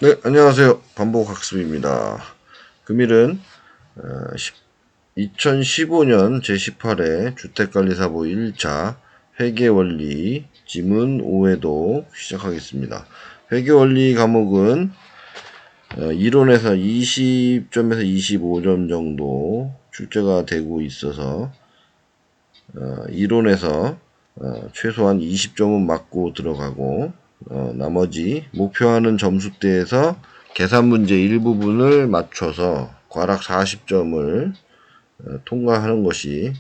네, 안녕하세요. 반복학습입니다. 금일은 2015년 제18회 주택관리사보 1차 회계원리 지문 5회도 시작하겠습니다. 회계원리 과목은 이론에서 20점에서 25점 정도 출제가 되고 있어서 이론에서 최소한 20점은 맞고 들어가고 나머지 목표하는 점수대에서 계산 문제 일부분을 맞춰서 괄학 40점을 통과하는 것이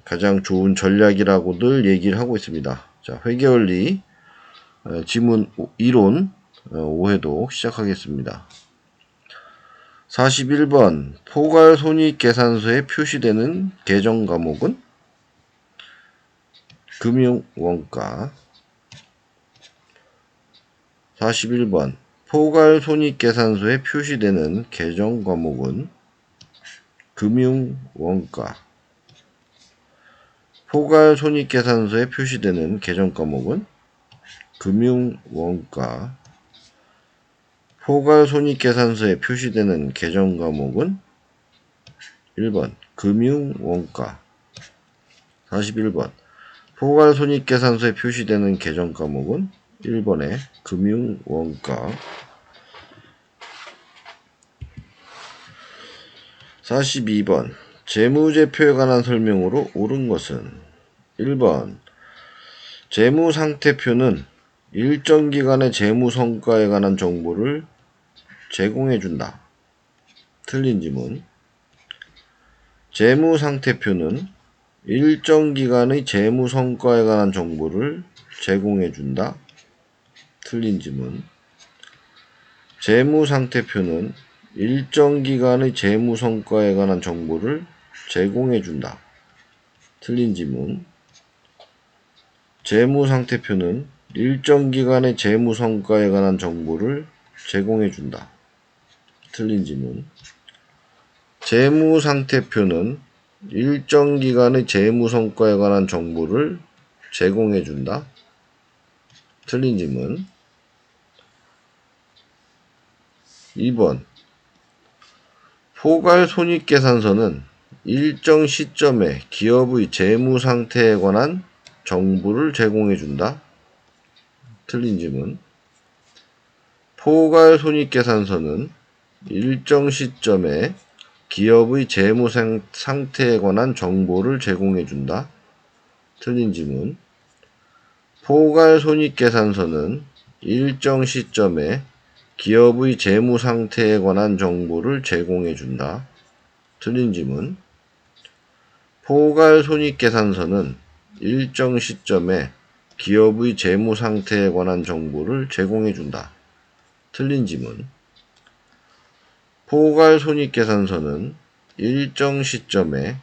가장 좋은 전략이라고들 얘기를 하고 있습니다. 자, 회계원리 지문 이론 5회도 시작하겠습니다. 41번 포괄손익계산서에 표시되는 계정 과목은 금융원가. 41번 포괄손익계산서에 표시되는 계정 과목은 금융원가. 포괄손익계산서에 표시되는 계정 과목은 금융원가. 포괄손익계산서에 표시되는 계정 과목은 1번 금융원가. 41번 포괄손익계산서에 표시되는 계정 과목은 1번의 금융원가. 42번 재무제표에 관한 설명으로 옳은 것은 1번 재무상태표는 일정 기간의 재무성과에 관한 정보를 제공해준다. 틀린 지문. 재무상태표는 일정 기간의 재무성과에 관한 정보를 제공해준다. 틀린 지문. 재무상태표는 일정 기간의 재무성과에 관한 정보를 제공해준다. 틀린 지문. 재무상태표는 일정 기간의 재무성과에 관한 정보를 제공해준다. 틀린 지문. 재무상태표는 일정 기간의 재무성과에 관한 정보를 제공해준다. 틀린 지문. 2번 포괄손익계산서는 일정 시점에 기업의 재무상태에 관한 정보를 제공해준다. 틀린 지문. 포괄손익계산서는 일정 시점에 기업의 재무상태에 관한 정보를 제공해준다. 틀린 지문. 포괄손익계산서는 일정 시점에 기업의 재무상태에 관한 정보를 제공해준다. 틀린 지문. 포괄손익계산서는 일정 시점에 기업의 재무상태에 관한 정보를 제공해준다. 틀린 지문. 포괄손익계산서는 일정 시점에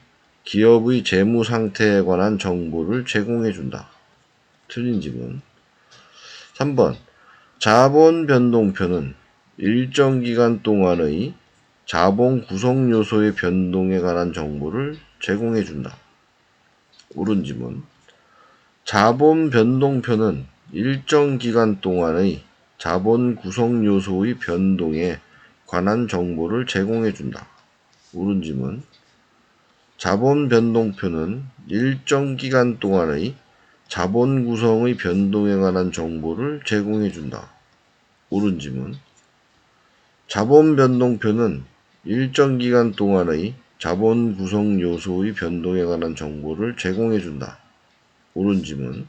기업의 재무상태에 관한 정보를 제공해준다. 틀린 지문. 3번 자본변동표는 일정 기간 동안의 자본 구성 요소의 변동에 관한 정보를 제공해준다. 옳은 지문. 자본 변동표는 일정 기간 동안의 자본 구성 요소의 변동에 관한 정보를 제공해준다. 옳은 지문. 자본 변동표는 일정 기간 동안의 자본 구성의 변동에 관한 정보를 제공해준다. 옳은 지문. 자본 변동표는 일정 기간 동안의 자본 구성 요소의 변동에 관한 정보를 제공해준다. 옳은 지문.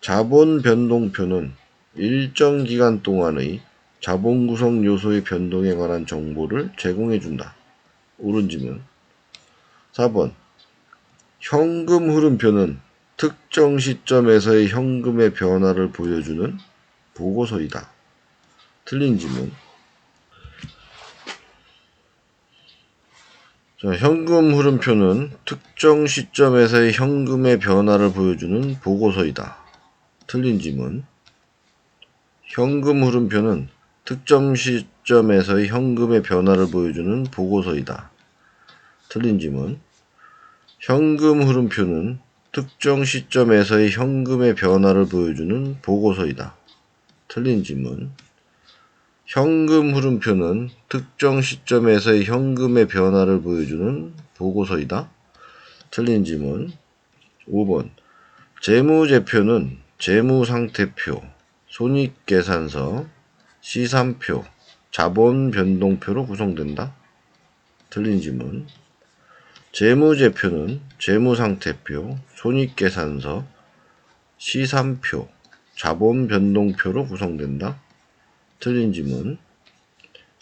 자본 변동표는 일정 기간 동안의 자본 구성 요소의 변동에 관한 정보를 제공해준다. 옳은 지문. 4번 현금 흐름표는 특정 시점에서의 현금의 변화를 보여주는 보고서이다. 틀린 지문. 자, 현금 흐름표는 특정 시점에서의 현금의 변화를 보여주는 보고서이다. 틀린 지문. 현금 흐름표는 특정 시점에서의 현금의 변화를 보여주는 보고서이다. 틀린 지문. 현금 흐름표는 특정 시점에서의 현금의 변화를 보여주는 보고서이다. 틀린 지문. 현금 흐름표는 특정 시점에서의 현금의 변화를 보여주는 보고서이다. 틀린 지문. 5번. 재무제표는 재무상태표, 손익계산서, 시산표, 자본변동표로 구성된다. 틀린 지문. 재무제표는 재무상태표, 손익계산서, 시산표, 자본변동표로 구성된다. 틀린 지문.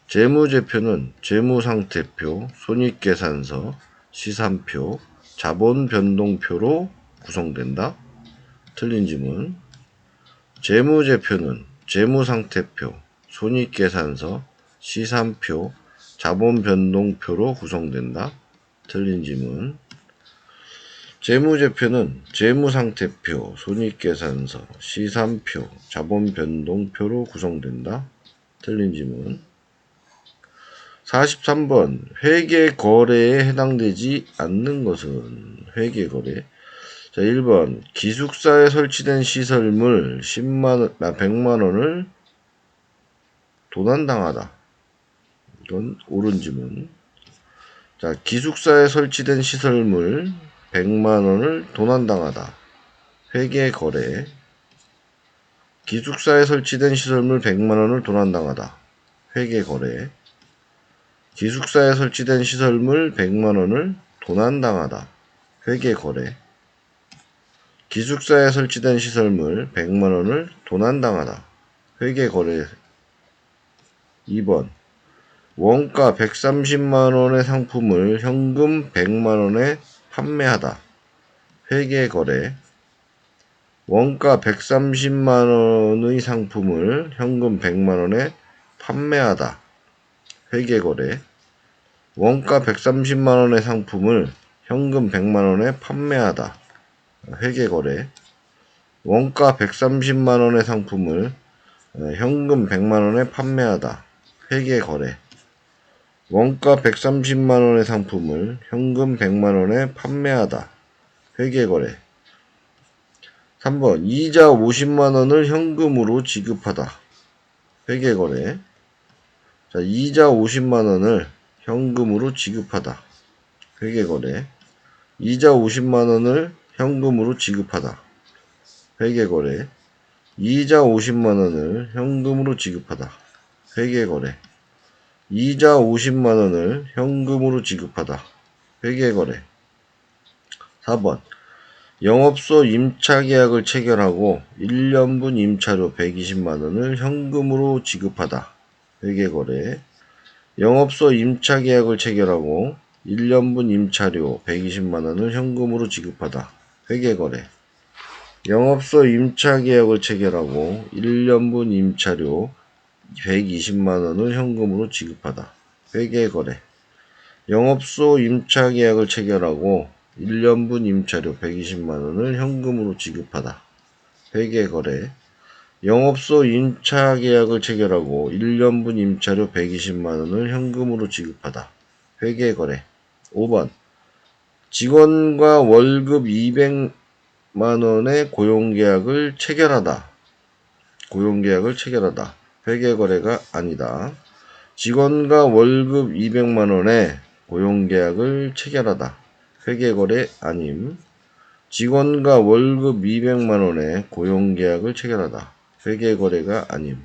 재무제표는 재무상태표, 손익계산서, 시산표, 자본변동표로 구성된다. 틀린 지문. 재무제표는 재무상태표, 손익계산서, 시산표, 자본변동표로 구성된다. 틀린 지문. 재무제표는 재무상태표, 손익계산서, 시산표, 자본변동표로 구성된다. 틀린 지문. 43번. 회계거래에 해당되지 않는 것은 회계거래. 자, 1번. 기숙사에 설치된 시설물 100만원을 도난당하다. 이건 옳은 지문. 자, 기숙사에 설치된 시설물 100만원을 도난당하다. 회계거래. 기숙사에 설치된 시설물 100만원을 도난당하다. 회계거래. 기숙사에 설치된 시설물 100만원을 도난당하다. 회계거래. 기숙사에 설치된 시설물 100만원을 도난당하다. 회계거래. 2번. 원가 130만원의 상품을 현금 100만원에 판매하다. 회계거래. 원가 130만원의 상품을 현금 100만원에 판매하다. 회계거래. 원가 130만원의 상품을 현금 100만원에 판매하다. 회계거래. 원가 130만원의 상품을 현금 100만원에 판매하다. 회계거래. 원가 130만원의 상품을 현금 100만원에 판매하다. 회계거래. 3번. 이자 50만원을 현금으로 지급하다. 회계거래. 자, 이자 50만원을 현금으로 지급하다. 회계거래. 이자 50만원을 현금으로 지급하다. 회계거래. 이자 50만원을 현금으로 지급하다. 회계거래. 이자 50만원을 현금으로 지급하다. 회계거래. 4번. 영업소 임차계약을 체결하고 1년분 임차료 120만원을 현금으로 지급하다. 회계거래. 영업소 임차계약을 체결하고 1년분 임차료 120만원을 현금으로 지급하다. 회계거래. 영업소 임차계약을 체결하고 1년분 임차료 120만원을 현금으로 지급하다. 회계거래. 영업소 임차계약을 체결하고 1년분 임차료 120만원을 현금으로 지급하다. 회계거래. 영업소 임차계약을 체결하고 1년분 임차료 120만원을 현금으로 지급하다. 회계거래. 5번. 직원과 월급 200만원의 고용계약을 체결하다. 고용계약을 체결하다. 회계거래가 아니다. 직원과 월급 200만원의 고용계약을 체결하다. 회계거래 아님. 직원과 월급 200만원의 고용계약을 체결하다. 회계거래가 아님.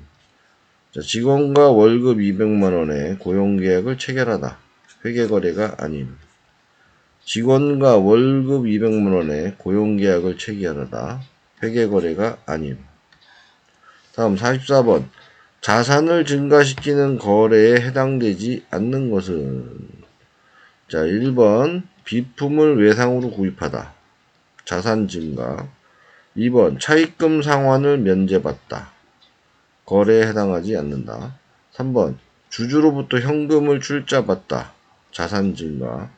자, 직원과 월급 200만원의 고용계약을 체결하다. 회계거래가 아님. 직원과 월급 200만원의 고용계약을 체결하다. 회계거래가 아님. 다음 44번. 자산을 증가시키는 거래에 해당되지 않는 것은 자, 1번 비품을 외상으로 구입하다. 자산 증가. 2번 차입금 상환을 면제받다. 거래에 해당하지 않는다. 3번 주주로부터 현금을 출자받다. 자산 증가.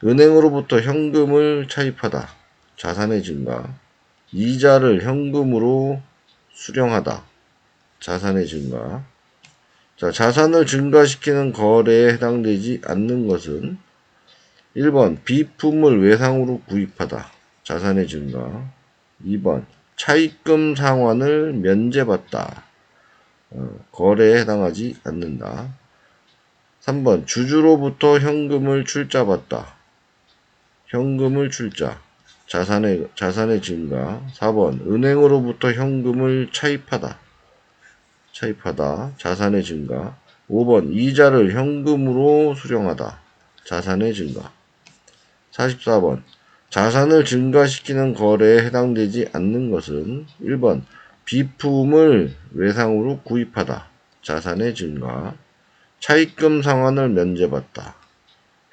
은행으로부터 현금을 차입하다. 자산의 증가. 이자를 현금으로 수령하다. 자산의 증가. 자, 자산을 증가시키는 거래에 해당되지 않는 것은 1번 비품을 외상으로 구입하다. 자산의 증가. 2번 차입금 상환을 면제받다. 거래에 해당하지 않는다. 3번 주주로부터 현금을 출자받다. 현금을 출자. 자산의 증가. 4번 은행으로부터 현금을 차입하다. 자산의 증가. 5번 이자를 현금으로 수령하다. 자산의 증가. 44번 자산을 증가시키는 거래에 해당되지 않는 것은 1번 비품을 외상으로 구입하다. 자산의 증가. 차입금 상환을 면제받다.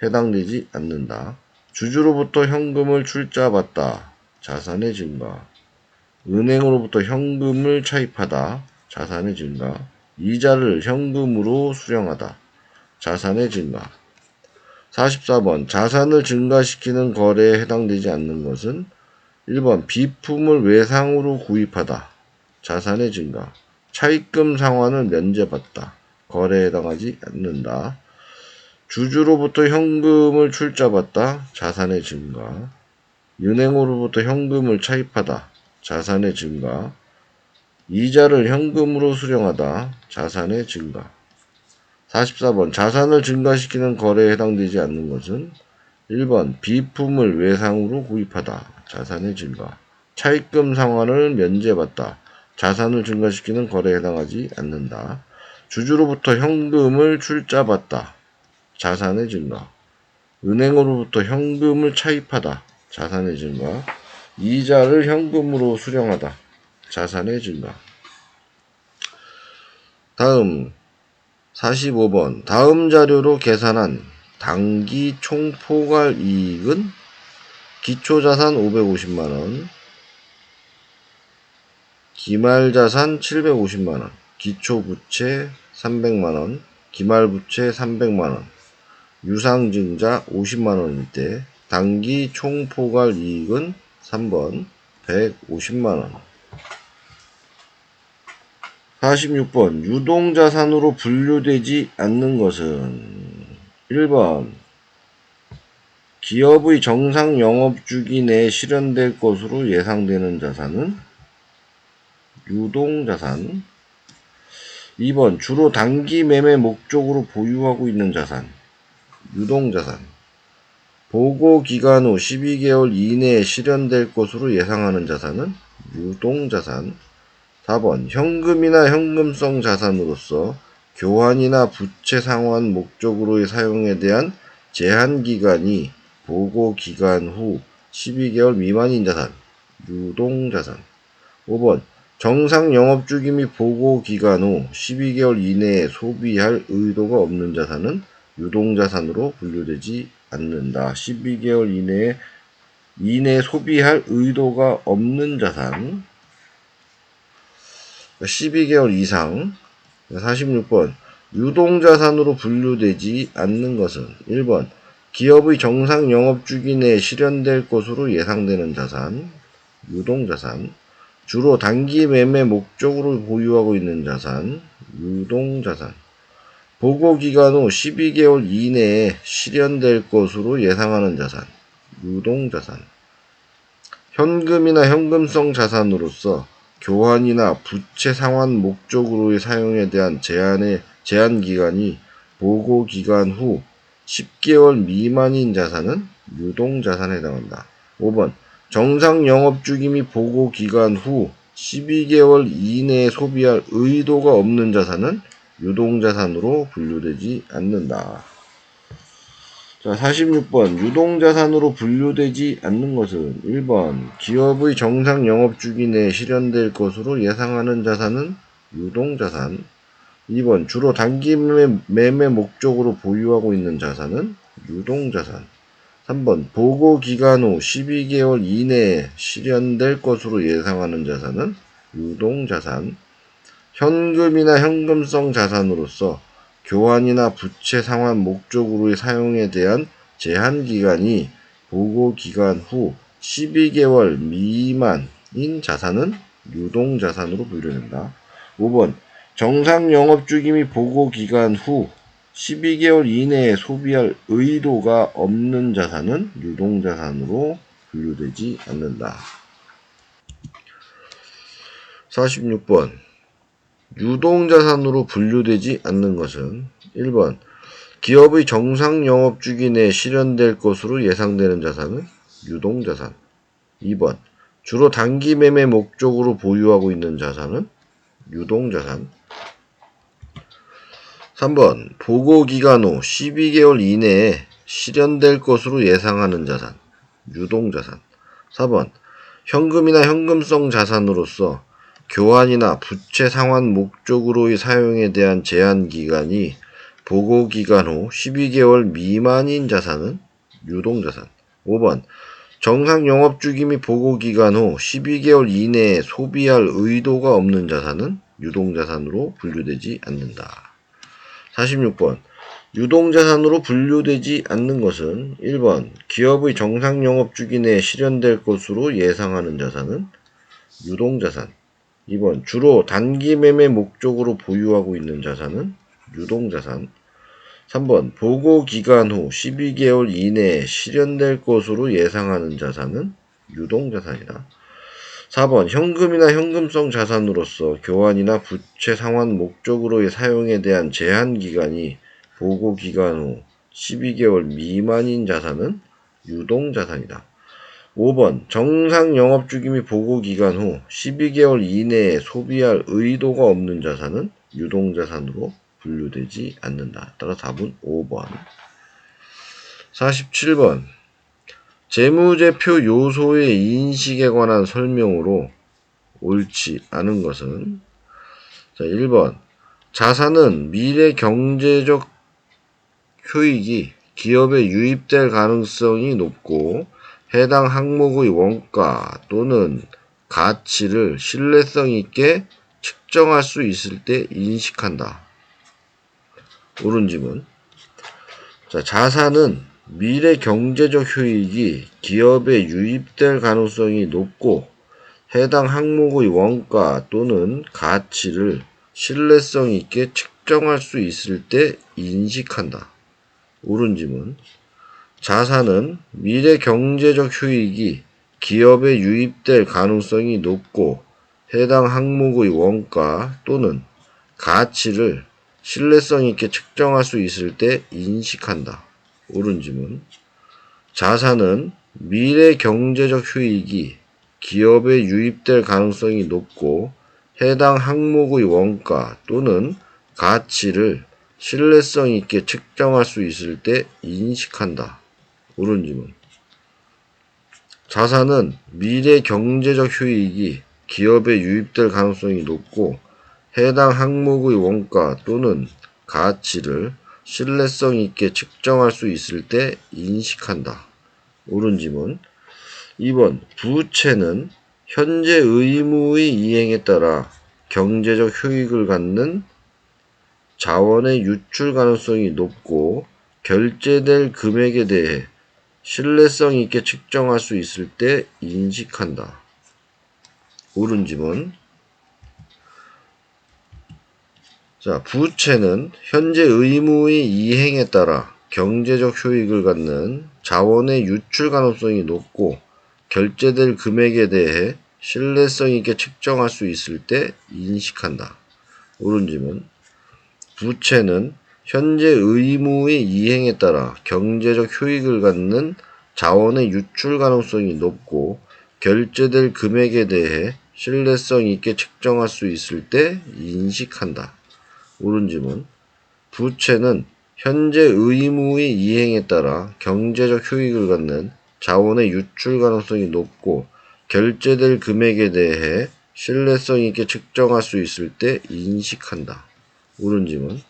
해당되지 않는다. 주주로부터 현금을 출자받다. 자산의 증가. 은행으로부터 현금을 차입하다. 자산의 증가. 이자를 현금으로 수령하다. 자산의 증가. 44번 자산을 증가시키는 거래에 해당되지 않는 것은 1번 비품을 외상으로 구입하다. 자산의 증가. 차입금 상환을 면제받다. 거래에 해당하지 않는다. 주주로부터 현금을 출자받다. 자산의 증가. 은행으로부터 현금을 차입하다. 자산의 증가. 이자를 현금으로 수령하다. 자산의 증가. 44번 자산을 증가시키는 거래에 해당되지 않는 것은 1번 비품을 외상으로 구입하다. 자산의 증가. 차입금 상환을 면제받다. 자산을 증가시키는 거래에 해당하지 않는다. 주주로부터 현금을 출자받다. 자산의 증가. 은행으로부터 현금을 차입하다. 자산의 증가. 이자를 현금으로 수령하다. 자산의 증가. 다음 45번 다음 자료로 계산한 당기 총포괄 이익은 기초자산 550만원, 기말자산 750만원, 기초부채 300만원, 기말부채 300만원, 유상증자 50만원일 때 당기 총포괄 이익은 3번 150만원. 46번 유동자산으로 분류되지 않는 것은 1번 기업의 정상 영업주기 내에 실현될 것으로 예상되는 자산은 유동자산. 2번 주로 단기 매매 목적으로 보유하고 있는 자산 유동자산. 보고기간 후 12개월 이내에 실현될 것으로 예상하는 자산은 유동자산. 4번 현금이나 현금성 자산으로서 교환이나 부채 상환 목적으로의 사용에 대한 제한기간이 보고기간 후 12개월 미만인 자산 유동자산. 5번 정상 영업주기 및 보고기간 후 12개월 이내에 소비할 의도가 없는 자산은 유동자산으로 분류되지 않는다. 12개월 이내에 소비할 의도가 없는 자산 12개월 이상. 46번 유동자산으로 분류되지 않는 것은 1번 기업의 정상 영업주기 내에 실현될 것으로 예상되는 자산 유동자산. 주로 단기 매매 목적으로 보유하고 있는 자산 유동자산. 보고기간 후 12개월 이내에 실현될 것으로 예상하는 자산 유동자산. 현금이나 현금성 자산으로서 교환이나 부채 상환 목적으로의 사용에 대한 제한기간이 보고기간 후 10개월 미만인 자산은 유동자산에 해당한다. 5번 정상 영업주기 및 보고기간 후 12개월 이내에 소비할 의도가 없는 자산은 유동자산으로 분류되지 않는다. 자, 46번 유동자산으로 분류되지 않는 것은 1번 기업의 정상 영업주기 내에 실현될 것으로 예상하는 자산은 유동자산. 2번 주로 단기 매매 목적으로 보유하고 있는 자산은 유동자산. 3번 보고기간 후 12개월 이내에 실현될 것으로 예상하는 자산은 유동자산. 현금이나 현금성 자산으로서 교환이나 부채 상환 목적으로의 사용에 대한 제한기간이 보고기간 후 12개월 미만인 자산은 유동자산으로 분류된다. 5번 정상 영업주기 및 보고기간 후 12개월 이내에 소비할 의도가 없는 자산은 유동자산으로 분류되지 않는다. 46번 유동자산으로 분류되지 않는 것은 1번 기업의 정상 영업주기 내에 실현될 것으로 예상되는 자산은 유동자산. 2번 주로 단기 매매 목적으로 보유하고 있는 자산은 유동자산. 3번 보고기간 후 12개월 이내에 실현될 것으로 예상하는 자산, 유동자산. 4번 현금이나 현금성 자산으로서 교환이나 부채 상환 목적으로의 사용에 대한 제한기간이 보고기간 후 12개월 미만인 자산은 유동자산. 5번 정상 영업주기 및 보고기간 후 12개월 이내에 소비할 의도가 없는 자산은 유동자산으로 분류되지 않는다. 46번 유동자산으로 분류되지 않는 것은 1번 기업의 정상 영업주기 내에 실현될 것으로 예상하는 자산은 유동자산. 2번 주로 단기 매매 목적으로 보유하고 있는 자산은 유동자산. 3번 보고기간 후 12개월 이내에 실현될 것으로 예상하는 자산은 유동자산이다. 4번 현금이나 현금성 자산으로서 교환이나 부채 상환 목적으로의 사용에 대한 제한기간이 보고기간 후 12개월 미만인 자산은 유동자산이다. 5번 정상 영업주기 및 보고기간 후 12개월 이내에 소비할 의도가 없는 자산은 유동자산으로 분류되지 않는다. 따라 답은 5번. 47번 재무제표 요소의 인식에 관한 설명으로 옳지 않은 것은 1번 자산은 미래 경제적 효익이 기업에 유입될 가능성이 높고 해당 항목의 원가 또는 가치를 신뢰성 있게 측정할 수 있을 때 인식한다. 옳은 지문. 자산은 미래 경제적 효익이 기업에 유입될 가능성이 높고 해당 항목의 원가 또는 가치를 신뢰성 있게 측정할 수 있을 때 인식한다. 옳은 지문. 자산은 미래 경제적 효익이 기업에 유입될 가능성이 높고 해당 항목의 원가 또는 가치를 신뢰성 있게 측정할 수 있을 때 인식한다. 옳은 지문. 자산은 미래 경제적 효익이 기업에 유입될 가능성이 높고 해당 항목의 원가 또는 가치를 신뢰성 있게 측정할 수 있을 때 인식한다. 옳은 지문. 자산은 미래 경제적 효익이 기업에 유입될 가능성이 높고 해당 항목의 원가 또는 가치를 신뢰성 있게 측정할 수 있을 때 인식한다. 옳은 지문. 2번 부채는 현재 의무의 이행에 따라 경제적 효익을 갖는 자원의 유출 가능성이 높고 결제될 금액에 대해 신뢰성 있게 측정할 수 있을 때 인식한다. 옳은 지문. 부채는 현재 의무의 이행에 따라 경제적 효익을 갖는 자원의 유출 가능성이 높고 결제될 금액에 대해 신뢰성 있게 측정할 수 있을 때 인식한다. 옳은 지문. 부채는 현재 의무의 이행에 따라 경제적 효익을 갖는 자원의 유출 가능성이 높고 결제될 금액에 대해 신뢰성 있게 측정할 수 있을 때 인식한다. 옳은 지문. 부채는 현재 의무의 이행에 따라 경제적 효익을 갖는 자원의 유출 가능성이 높고 결제될 금액에 대해 신뢰성 있게 측정할 수 있을 때 인식한다. 옳은 지문.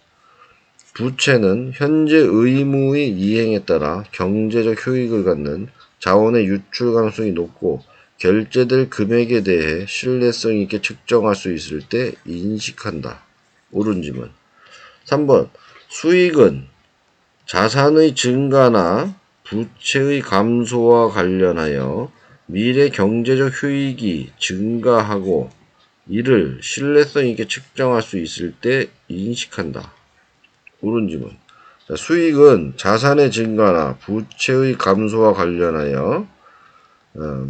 부채는 현재 의무의 이행에 따라 경제적 효익을 갖는 자원의 유출 가능성이 높고 결제될 금액에 대해 신뢰성 있게 측정할 수 있을 때 인식한다. 옳은 지문. 3번 수익은 자산의 증가나 부채의 감소와 관련하여 미래 경제적 효익이 증가하고 이를 신뢰성 있게 측정할 수 있을 때 인식한다. 옳은 지문. 수익은 자산의 증가나 부채의 감소와 관련하여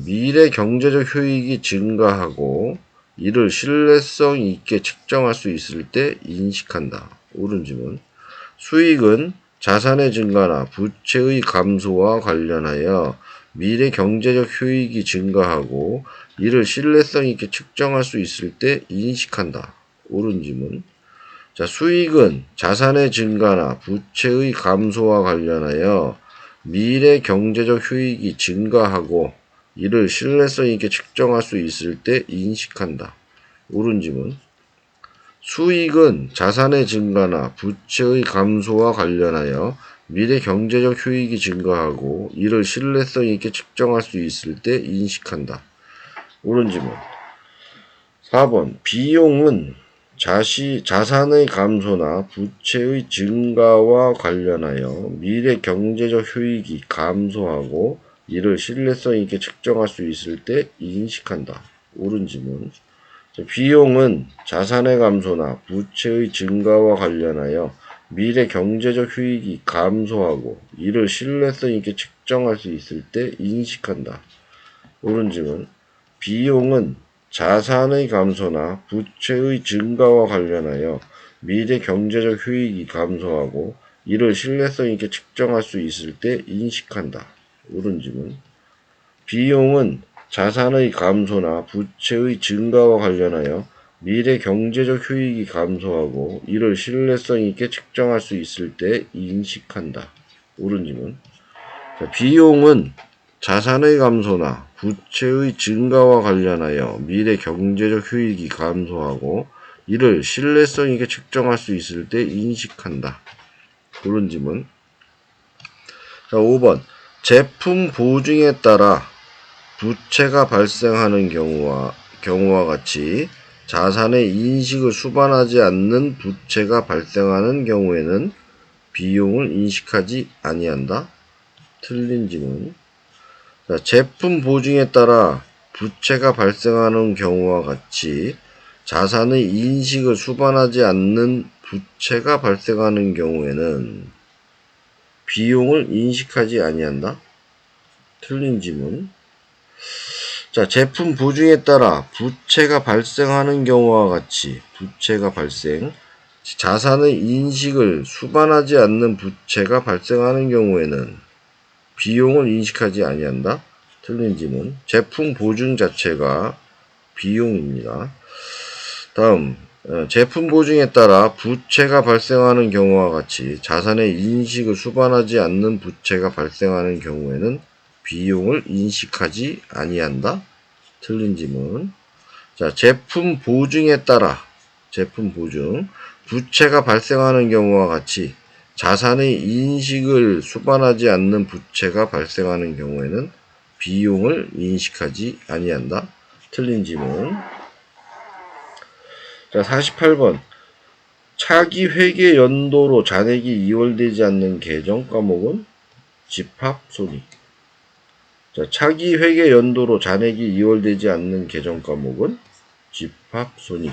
미래 경제적 효익이 증가하고 이를 신뢰성 있게 측정할 수 있을 때 인식한다. 옳은 지문. 수익은 자산의 증가나 부채의 감소와 관련하여 미래 경제적 효익이 증가하고 이를 신뢰성 있게 측정할 수 있을 때 인식한다. 옳은 지문. 자, 수익은 자산의 증가나 부채의 감소와 관련하여 미래 경제적 효익이 증가하고 이를 신뢰성 있게 측정할 수 있을 때 인식한다. 옳은 지문. 수익은 자산의 증가나 부채의 감소와 관련하여 미래 경제적 효익이 증가하고 이를 신뢰성 있게 측정할 수 있을 때 인식한다. 옳은 지문. 4번. 비용은 자산의 감소나 부채의 증가와 관련하여 미래 경제적 효익이 감소하고 이를 신뢰성 있게 측정할 수 있을 때 인식한다. 옳은 지문. 비용은 자산의 감소나 부채의 증가와 관련하여 미래 경제적 효익이 감소하고 이를 신뢰성 있게 측정할 수 있을 때 인식한다. 옳은 지문. 비용은 자산의 감소나 부채의 증가와 관련하여 미래 경제적 효익이 감소하고 이를 신뢰성 있게 측정할 수 있을 때 인식한다. 옳은 지문. 비용은 자산의 감소나 부채의 증가와 관련하여 미래 경제적 효익이 감소하고 이를 신뢰성 있게 측정할 수 있을 때 인식한다. 옳은 지문. 비용은 자산의 감소나 부채의 증가와 관련하여 미래 경제적 효익이 감소하고 이를 신뢰성 있게 측정할 수 있을 때 인식한다. 옳은 지문. 자, 5번. 제품 보증에 따라 부채가 발생하는 경우와 같이 자산의 인식을 수반하지 않는 부채가 발생하는 경우에는 비용을 인식하지 아니한다. 틀린 지문. 자, 제품 보증에 따라 부채가 발생하는 경우와 같이 자산의 인식을 수반하지 않는 부채가 발생하는 경우에는 비용을 인식하지 아니한다. 틀린 지문. 자, 제품 보증에 따라 부채가 발생하는 경우와 같이 자산의 인식을 수반하지 않는 부채가 발생하는 경우에는 비용을 인식하지 아니한다. 틀린 지문. 제품 보증 자체가 비용입니다. 다음, 제품 보증에 따라 부채가 발생하는 경우와 같이 자산의 인식을 수반하지 않는 부채가 발생하는 경우에는 비용을 인식하지 아니한다. 틀린 지문. 자, 제품 보증에 따라 부채가 발생하는 경우와 같이 자산의 인식을 수반하지 않는 부채가 발생하는 경우에는 비용을 인식하지 아니한다. 틀린 지문. 자, 48번. 차기 회계 연도로 잔액이 이월되지 않는 계정 과목은 집합 손익. 자, 차기 회계 연도로 잔액이 이월되지 않는 계정 과목은 집합 손익.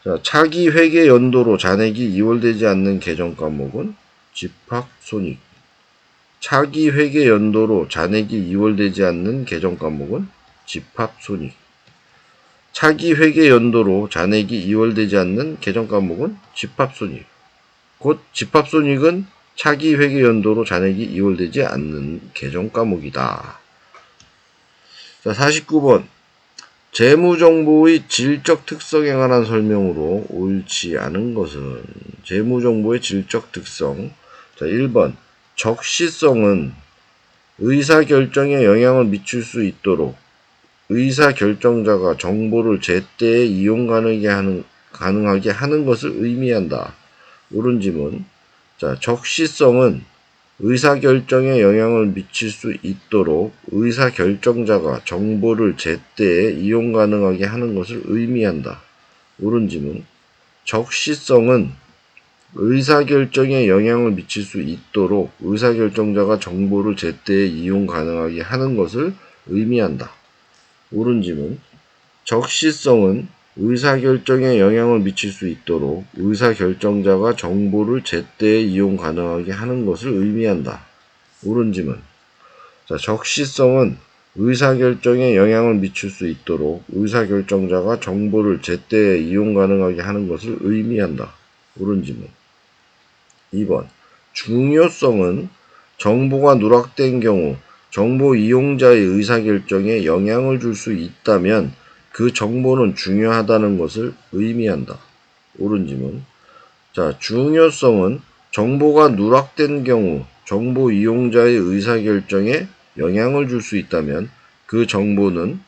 자, 차기 회계 연도로 잔액이 이월되지 않는 계정 과목은 집합 손익. 차기 회계 연도로 잔액이 이월되지 않는 계정 과목은 집합 손익. 차기 회계 연도로 잔액이 이월되지 않는 계정 과목은 집합 손익. 곧 집합 손익은 차기 회계 연도로 잔액이 이월되지 않는 계정 과목이다. 자, 49번. 재무정보의 질적 특성에 관한 설명으로 옳지 않은 것은 재무정보의 질적 특성. 자, 1번. 적시성은 의사결정에 영향을 미칠 수 있도록 의사결정자가 정보를 제때에 이용 가능하게 하는 것을 의미한다. 옳은 지문. 자, 적시성은 의사결정에 영향을 미칠 수 있도록 의사결정자가 정보를 제때에 이용 가능하게 하는 것을 의미한다. 옳은 지문. 적시성은 의사결정에 영향을 미칠 수 있도록 의사결정자가 정보를 제때에 이용 가능하게 하는 것을 의미한다. 옳은 지문. 적시성은 의사결정에 영향을 미칠 수 있도록 의사결정자가 정보를 제때에 이용 가능하게 하는 것을 의미한다. 옳은 지문. 자, 적시성은 의사결정에 영향을 미칠 수 있도록 의사결정자가 정보를 제때 이용 가능하게 하는 것을 의미한다. 옳은 지문. 2번. 중요성은 정보가 누락된 경우 정보 이용자의 의사결정에 영향을 줄 수 있다면 그 정보는 중요하다는 것을 의미한다. 옳은 지문. 자, 중요성은 정보가 누락된 경우 정보 이용자의 의사결정에 영향을 줄 수 있다면 그 정보는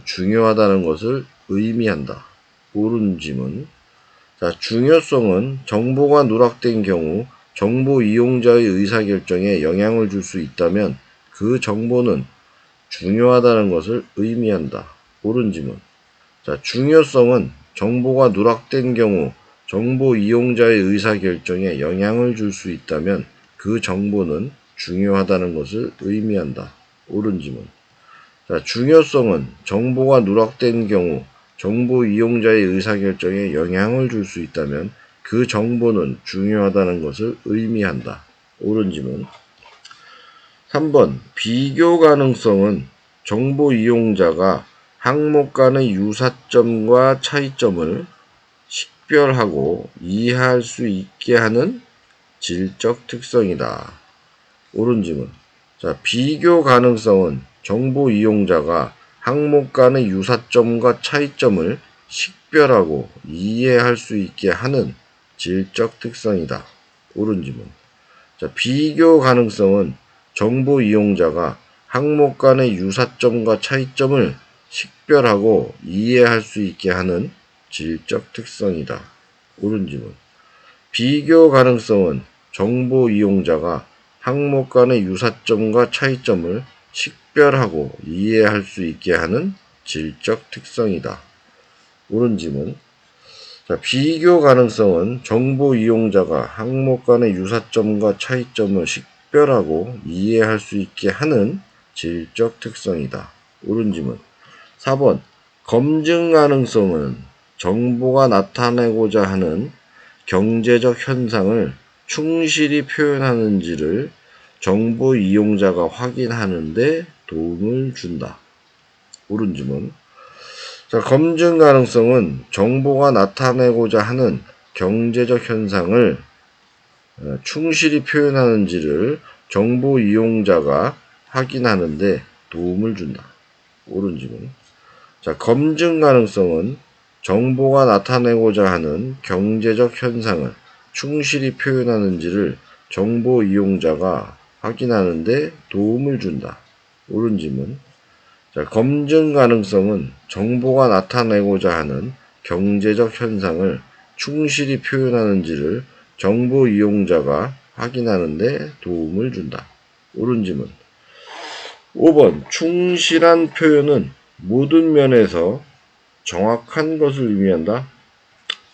중요하다는 것을 의미한다. 옳은 지문. 자, 중요성은 정보가 누락된 경우 정보 이용자의 의사결정에 영향을 줄 수 있다면 그 정보는 중요하다는 것을 의미한다. 옳은 지문. 자, 중요성은 정보가 누락된 경우 정보 이용자의 의사결정에 영향을 줄 수 있다면 그 정보는 중요하다는 것을 의미한다. 옳은 지문. 자, 중요성은 정보가 누락된 경우 정보 이용자의 의사결정에 영향을 줄 수 있다면 그 정보는 중요하다는 것을 의미한다. 옳은 지문. 3번. 비교 가능성은 정보 이용자가 항목 간의 유사점과 차이점을 식별하고 이해할 수 있게 하는 질적 특성이다. 옳은 지문. 자, 비교 가능성은 정보 이용자가 항목 간의 유사점과 차이점을 식별하고 이해할 수 있게 하는 질적 특성이다. 옳은 지문. 자, 비교 가능성은 정보 이용자가 항목 간의 유사점과 차이점을 식별하고 이해할 수 있게 하는 질적 특성이다. 옳은 지문. 비교 가능성은 정보 이용자가 항목 간의 유사점과 차이점을 식별하고 이해할 수 있게 하는 질적 특성이다. 옳은 지문. 자, 비교 가능성은 정보 이용자가 항목 간의 유사점과 차이점을 식별하고 이해할 수 있게 하는 질적 특성이다. 옳은 지문. 4번. 검증 가능성은 정보가 나타내고자 하는 경제적 현상을 충실히 표현하는지를 정보 이용자가 확인하는 데 도움을 준다. 옳은 지문. 자, 검증 가능성은 정보가 나타내고자 하는 경제적 현상을 충실히 표현하는지를 정보 이용자가 확인하는 데 도움을 준다. 옳은 지문. 자, 검증 가능성은 정보가 나타내고자 하는 경제적 현상을 충실히 표현하는지를 정보 이용자가 확인하는 데 도움을 준다. 옳은 지문. 자, 검증 가능성은 정보가 나타내고자 하는 경제적 현상을 충실히 표현하는지를 정보 이용자가 확인하는 데 도움을 준다. 옳은 지문. 5번. 충실한 표현은 모든 면에서 정확한 것을 의미한다.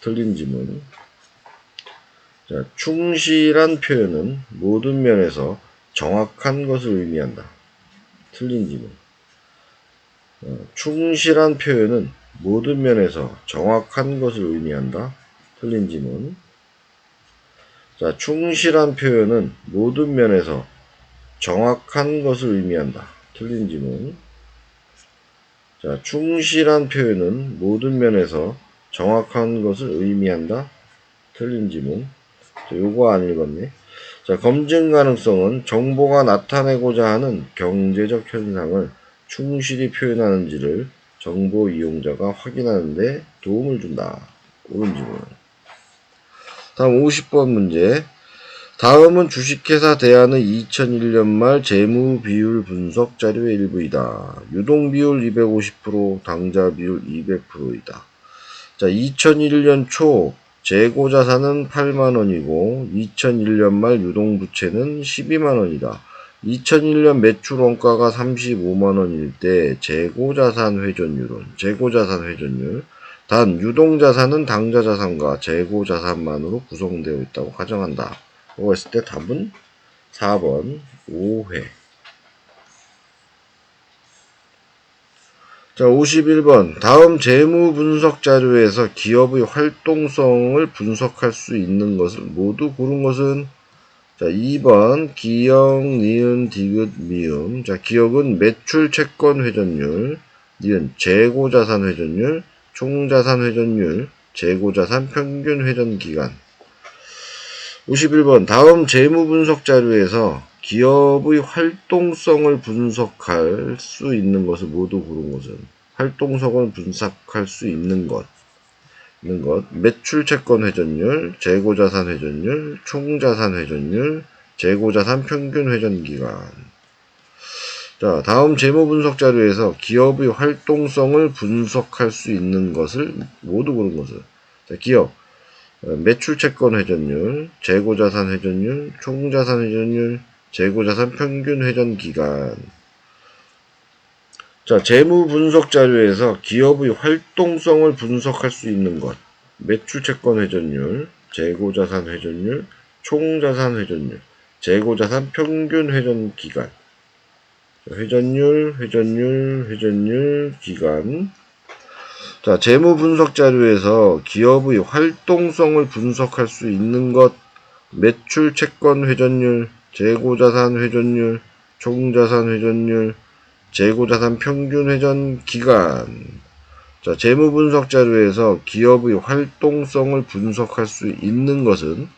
틀린 지문. 자, 충실한 표현은 모든 면에서 정확한 것을 의미한다. 틀린 지문. 충실한 표현은 모든 면에서 정확한 것을 의미한다. 틀린 지문. 자, 충실한 표현은 모든 면에서 정확한 것을 의미한다. 틀린 지문. 자, 충실한 표현은 모든 면에서 정확한 것을 의미한다. 틀린 지문. 자, 요거 안 읽었네. 자, 검증 가능성은 정보가 나타내고자 하는 경제적 현상을 충실히 표현하는지를 정보 이용자가 확인하는 데 도움을 준다. 옳은 지문. 다음 50번 문제. 다음은 주식회사 대한의 2001년 말 재무 비율 분석 자료의 일부이다. 유동 비율 250%, 당좌 비율 200%이다. 자, 2001년 초 재고 자산은 8만 원이고 2001년 말 유동 부채는 12만 원이다. 2001년 매출 원가가 35만 원일 때 재고 자산 회전율은 단 유동 자산은 당좌 자산과 재고 자산만으로 구성되어 있다고 가정한다. 라고 했을 때 답은 4번 5회. 자, 51번. 다음 재무 분석 자료에서 기업의 활동성을 분석할 수 있는 것을 모두 고른 것은 자, 2번 기역, 니은, 디귿, 미음. 자, 기역은 매출 채권 회전율, 니은 재고자산 회전율, 총자산 회전율, 재고자산 평균 회전 기간. 51번 다음 재무 분석 자료에서 기업의 활동성을 분석할 수 있는 것을 모두 고른 것은 활동성을 분석할 수 있는 것. 매출 채권 회전율, 재고자산 회전율, 총자산 회전율, 재고자산 평균 회전 기간. 자, 다음 재무 분석 자료에서 기업의 활동성을 분석할 수 있는 것을 모두 고른 것을. 자, 기업 매출 채권 회전율, 재고자산 회전율, 총자산 회전율, 재고자산 평균 회전 기간. 자, 재무 분석 자료에서 기업의 활동성을 분석할 수 있는 것. 매출 채권 회전율, 재고자산 회전율, 총자산 회전율, 재고자산 평균 회전 기간. 회전율, 기간. 자, 재무 분석 자료에서 기업의 활동성을 분석할 수 있는 것. 매출 채권 회전율, 재고자산 회전율, 총자산 회전율, 재고자산 평균 회전 기간. 자, 재무 분석 자료에서 기업의 활동성을 분석할 수 있는 것은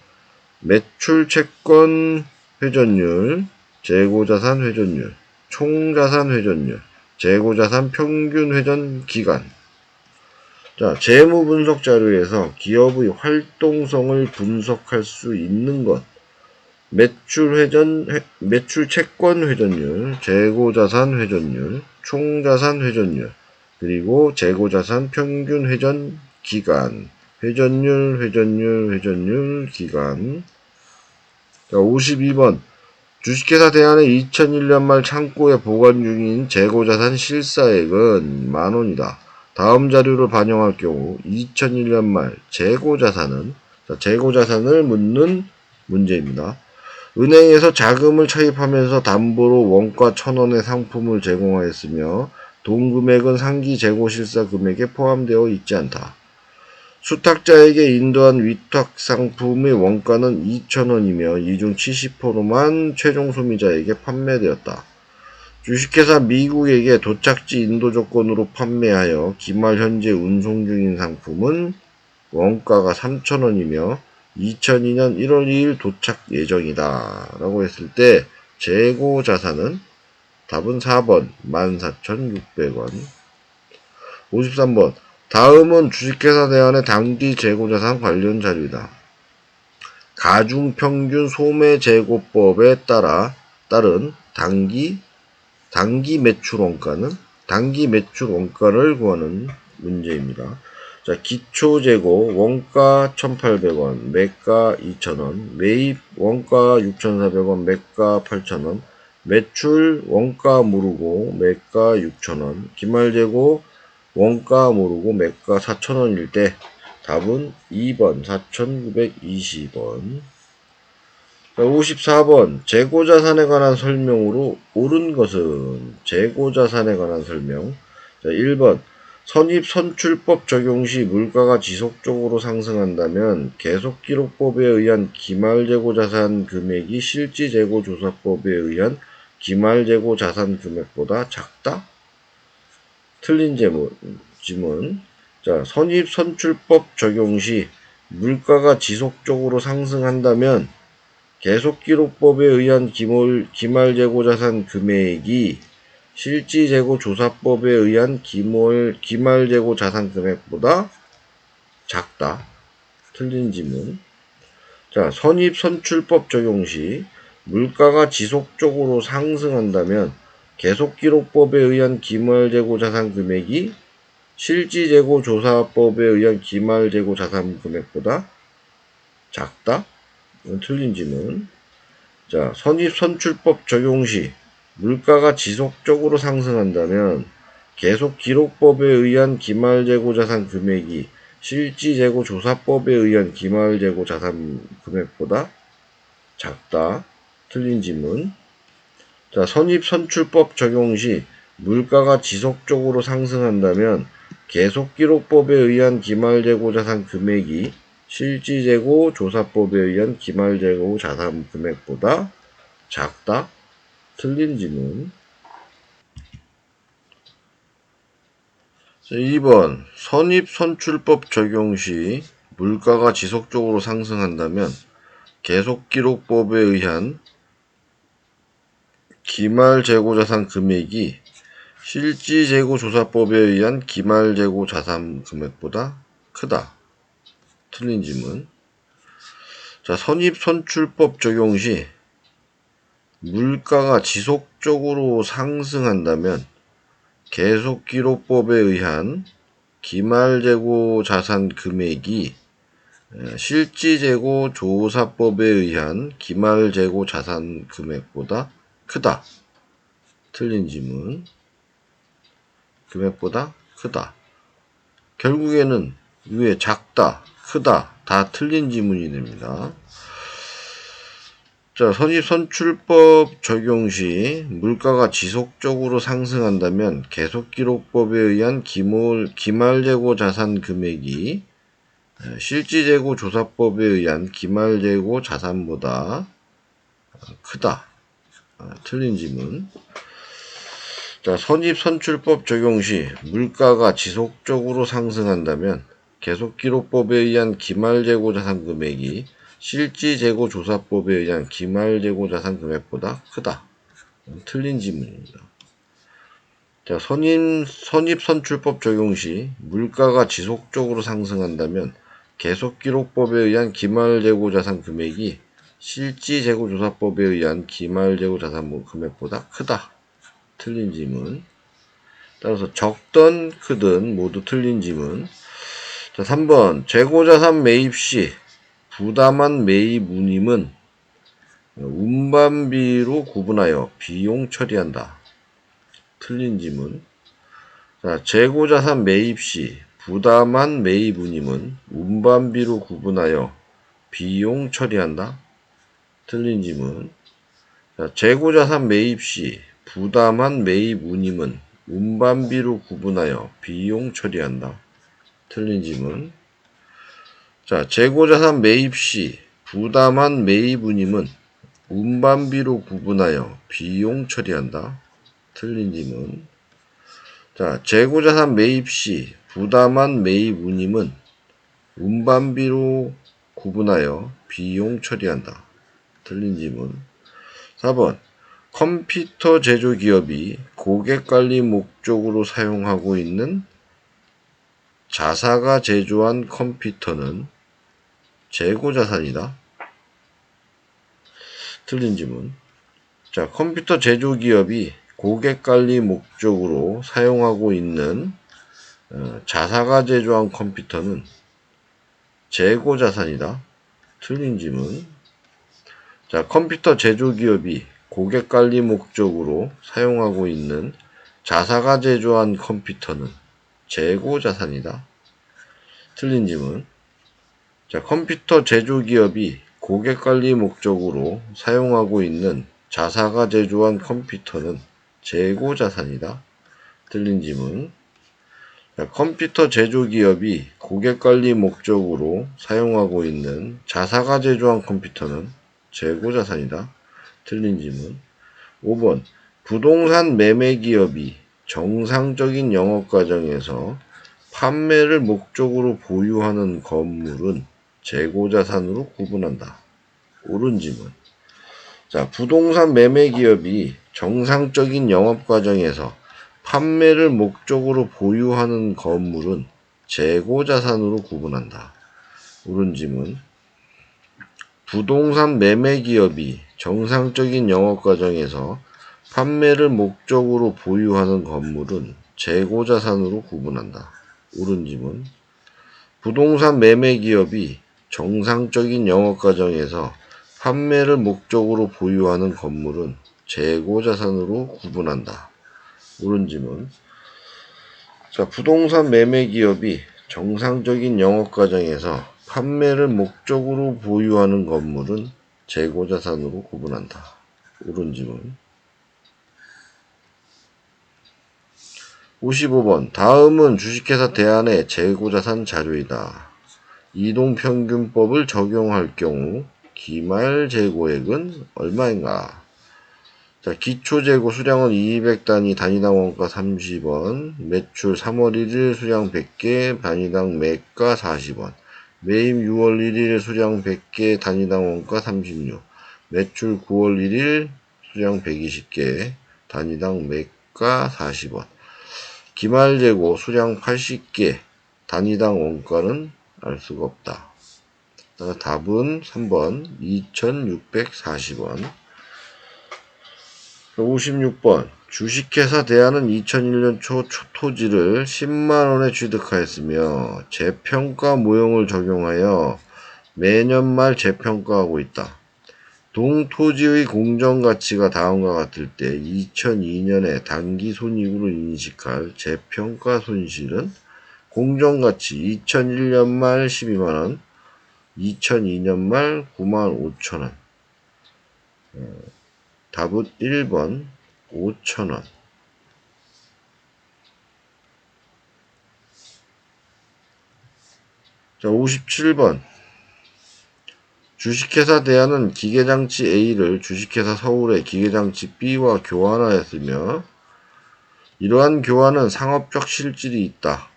매출 채권 회전율, 재고자산 회전율, 총자산 회전율, 재고자산 평균 회전 기간. 자, 재무 분석 자료에서 기업의 활동성을 분석할 수 있는 것. 매출 채권 회전율, 재고자산 회전율, 총자산 회전율, 그리고 재고자산 평균 회전 기간. 회전율, 기간. 자, 52번. 주식회사 대한의 2001년 말 창고에 보관 중인 재고자산 실사액은 만원이다. 다음 자료를 반영할 경우 2001년 말 재고자산은, 재고자산을 묻는 문제입니다. 은행에서 자금을 차입하면서 담보로 원가 1,000원의 상품을 제공하였으며 동금액은 상기 재고 실사 금액에 포함되어 있지 않다. 수탁자에게 인도한 위탁 상품의 원가는 2,000원이며 이 중 70%만 최종 소비자에게 판매되었다. 주식회사 미국에게 도착지 인도 조건으로 판매하여 기말 현재 운송 중인 상품은 원가가 3,000원이며 2002년 1월 2일 도착 예정이다. 라고 했을 때 재고 자산은 답은 4번 14,600원. 53번 다음은 주식회사 대안의 당기 재고자산 관련 자료이다. 가중평균 소매재고법에 따른 당기 매출 원가를 구하는 문제입니다. 자, 기초재고 원가 1,800원, 매가 2,000원, 매입 원가 6,400원, 매가 8,000원, 매출 원가 모르고 매가 6,000원, 기말재고 원가 모르고 매가 4,000원일 때 답은 2번 4,920원. 54번 재고자산에 관한 설명으로 옳은 것은 재고자산에 관한 설명. 자, 1번 선입선출법 적용 시 물가가 지속적으로 상승한다면 계속기록법에 의한 기말재고자산 금액이 실지재고조사법에 의한 기말재고자산 금액보다 작다? 틀린 지문. 자, 선입선출법 적용 시 물가가 지속적으로 상승한다면 계속기록법에 의한 기말재고자산 금액이 실지재고조사법에 의한 기말재고자산 금액보다 작다. 틀린 지문. 자, 선입선출법 적용 시 물가가 지속적으로 상승한다면 계속기록법에 의한 기말재고자산 금액이 실지재고조사법에 의한 기말재고자산 금액보다 작다? 틀린 지문. 자, 선입선출법 적용 시 물가가 지속적으로 상승한다면 계속기록법에 의한 기말재고자산 금액이 실지재고조사법에 의한 기말재고자산 금액보다 작다. 틀린 지문. 자, 선입선출법 적용 시 물가가 지속적으로 상승한다면 계속기록법에 의한 기말재고자산 금액이 실지재고 조사법에 의한 기말재고 자산 금액보다 작다? 틀린 지문. 2번 선입선출법 적용 시 물가가 지속적으로 상승한다면 계속기록법에 의한 기말재고자산 금액이 실지재고조사법에 의한 기말재고자산 금액보다 크다. 틀린 지문. 자, 선입선출법 적용 시 물가가 지속적으로 상승한다면 계속기록법에 의한 기말재고자산 금액이 실지재고조사법에 의한 기말재고자산 금액보다 크다. 틀린 지문. 금액보다 크다. 결국에는 위에 작다, 크다 다 틀린 지문이 됩니다. 자, 선입선출법 적용 시 물가가 지속적으로 상승한다면 계속기록법에 의한 기말재고 자산 금액이 실지재고 조사법에 의한 기말재고 자산보다 크다. 틀린 지문. 자, 선입선출법 적용 시 물가가 지속적으로 상승한다면 계속기록법에 의한 기말재고자산 금액이 실지재고조사법에 의한 기말재고자산 금액보다 크다. 틀린 지문입니다. 자, 선입선출법 적용 시 물가가 지속적으로 상승한다면 계속기록법에 의한 기말재고자산 금액이 실지재고조사법에 의한 기말재고자산 금액보다 크다. 틀린 지문. 따라서 적든 크든 모두 틀린 지문. 자, 3번 재고자산 매입 시 부담한 매입 운임은 운반비로 구분하여 비용 처리한다. 틀린 지문. 자, 재고자산 매입 시 부담한 매입 운임은 운반비로 구분하여 비용 처리한다. 틀린 지문. 자, 재고자산 매입 시 부담한 매입 운임은 운반비로 구분하여 비용 처리한다. 틀린 지문. 자, 재고자산 매입 시 부담한 매입 운임은 운반비로 구분하여 비용 처리한다. 틀린 지문. 자, 재고자산 매입 시 부담한 매입 운임은 운반비로 구분하여 비용 처리한다. 틀린 지문. 4번 컴퓨터 제조기업이 고객관리 목적으로 사용하고 있는 자사가 제조한 컴퓨터는 재고자산이다. 틀린 지문. 자, 컴퓨터 제조기업이 고객관리 목적으로 사용하고 있는 자사가 제조한 컴퓨터는 재고자산이다. 틀린 지문. 자, 컴퓨터 제조기업이 고객관리 목적으로 사용하고 있는 자사가 제조한 컴퓨터는 재고자산이다. 틀린 지문. 자, 컴퓨터 제조기업이 고객관리 목적으로 사용하고 있는 자사가 제조한 컴퓨터는 재고자산이다. 틀린 지문. 자, 컴퓨터 제조기업이 고객관리 목적으로 사용하고 있는 자사가 제조한 컴퓨터는 재고자산이다. 틀린 지문. 5번 부동산 매매기업이 정상적인 영업과정에서 판매를 목적으로 보유하는 건물은 재고자산으로 구분한다. 옳은 지문. 자, 부동산 매매기업이 정상적인 영업과정에서 판매를 목적으로 보유하는 건물은 재고자산으로 구분한다. 옳은 지문. 부동산 매매기업이 정상적인 영업과정에서 판매를 목적으로 보유하는 건물은 재고자산으로 구분한다. 옳은 지문. 부동산 매매기업이 정상적인 영업과정에서 판매를 목적으로 보유하는 건물은 재고자산으로 구분한다. 옳은 지문. 자, 부동산 매매기업이 정상적인 영업과정에서 판매를 목적으로 보유하는 건물은 재고자산으로 구분한다. 옳은 지문. 55번 다음은 주식회사 대안의 재고자산 자료이다. 이동평균법을 적용할 경우 기말재고액은 얼마인가? 자, 기초재고 수량은 200단위, 단위당 원가 30원, 매출 3월 1일 수량 100개, 단위당 매가 40원, 매입 6월 1일 수량 100개, 단위당 원가 36, 매출 9월 1일 수량 120개, 단위당 매가 40원, 기말재고 수량 80개, 단위당 원가는 알 수가 없다. 답은 3번 2640원. 56번 주식회사 대한은 2001년 초 토지를 10만원에 취득하였으며 재평가 모형을 적용하여 매년 말 재평가하고 있다. 동토지의 공정가치가 다음과 같을 때 2002년에 단기손익으로 인식할 재평가 손실은 공정가치 2001년 말 12만원, 2002년 말 9만 5천원. 답은 1번 5천원. 자, 57번 주식회사 대한은 기계장치 A를 주식회사 서울의 기계장치 B와 교환하였으며 이러한 교환은 상업적 실질이 있다.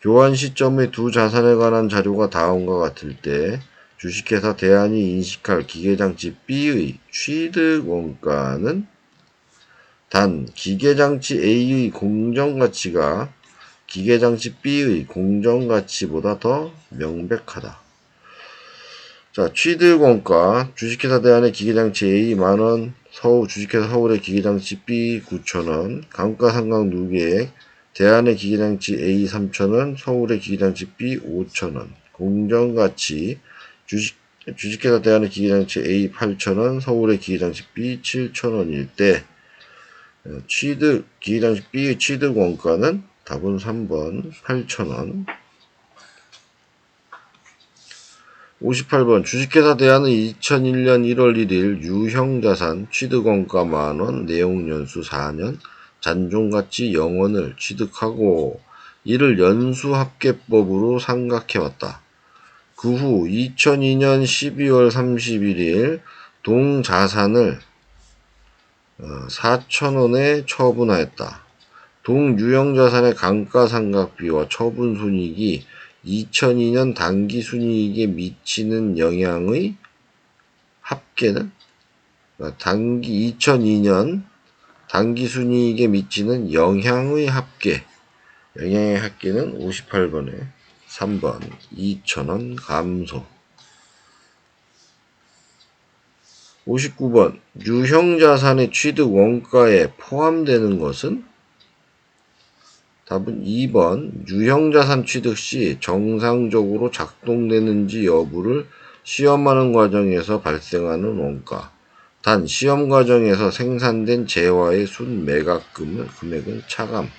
교환 시점의 두 자산에 관한 자료가 다음과 같을 때 주식회사 대한이 인식할 기계장치 B의 취득 원가는 단 기계장치 A의 공정가치가 기계장치 B의 공정가치보다 더 명백하다. 자, 취득원가 주식회사 대한의 기계장치 A 만원, 주식회사 서울의 기계장치 B 9천원, 감가상각 누계액 대한의 기계장치 A 3천원, 서울의 기계장치 B 5천원, 공정가치 주식회사 대한의 기계장치 A 8천원, 서울의 기계장치 B 7천원일 때 기계장치 B의 취득원가는 답은 3번 8천원. 58번 주식회사 대한은 2001년 1월 1일 유형자산 취득원가 만원, 내용연수 4년, 잔존가치 0원을 취득하고 이를 연수합계법으로 상각해왔다. 그 후 2002년 12월 31일 동자산을 4천원에 처분하였다. 동유형자산의 감가상각비와 처분손익이 2002년 단기순이익에 미치는 영향의 합계는 2002년 단기순이익에 미치는 영향의 합계는 58번에 3번 2천원 감소. 59번 유형자산의 취득 원가에 포함되는 것은 답은 2번 유형자산 취득 시 정상적으로 작동되는지 여부를 시험하는 과정에서 발생하는 원가. 단 시험 과정에서 생산된 재화의 순매각 금액은 차감.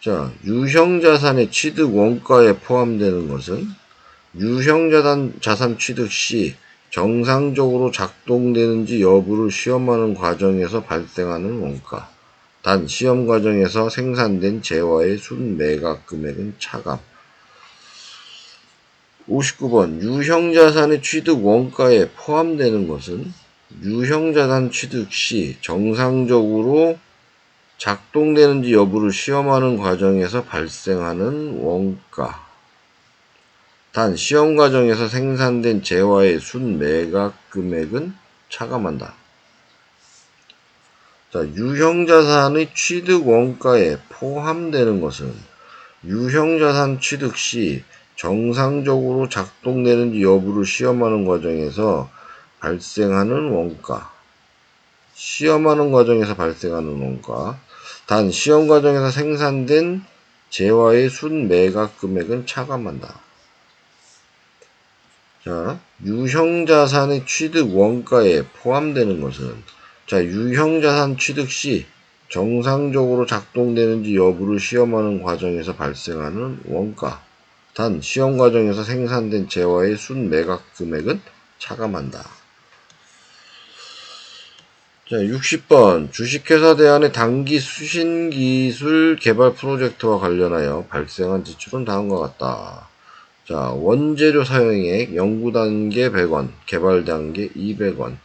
자, 유형자산의 취득 원가에 포함되는 것은 유형자산 취득 시 정상적으로 작동되는지 여부를 시험하는 과정에서 발생하는 원가. 단 시험 과정에서 생산된 재화의 순매각 금액은 차감. 59번 유형자산의 취득 원가에 포함되는 것은 유형자산 취득 시 정상적으로 작동되는지 여부를 시험하는 과정에서 발생하는 원가. 단 시험 과정에서 생산된 재화의 순매각 금액은 차감한다. 자, 유형자산의 취득 원가에 포함되는 것은 유형자산 취득 시 정상적으로 작동되는지 여부를 시험하는 과정에서 발생하는 원가. 시험하는 과정에서 발생하는 원가. 단 시험 과정에서 생산된 재화의 순매각 금액은 차감한다. 자, 유형자산의 취득 원가에 포함되는 것은 유형자산 취득 시 정상적으로 작동되는지 여부를 시험하는 과정에서 발생하는 원가. 단 시험 과정에서 생산된 재화의 순매각 금액은 차감한다. 자, 60번 주식회사 대안의 단기 수신기술 개발 프로젝트와 관련하여 발생한 지출은 다음과 같다. 자, 원재료 사용액 연구단계 100원, 개발단계 200원,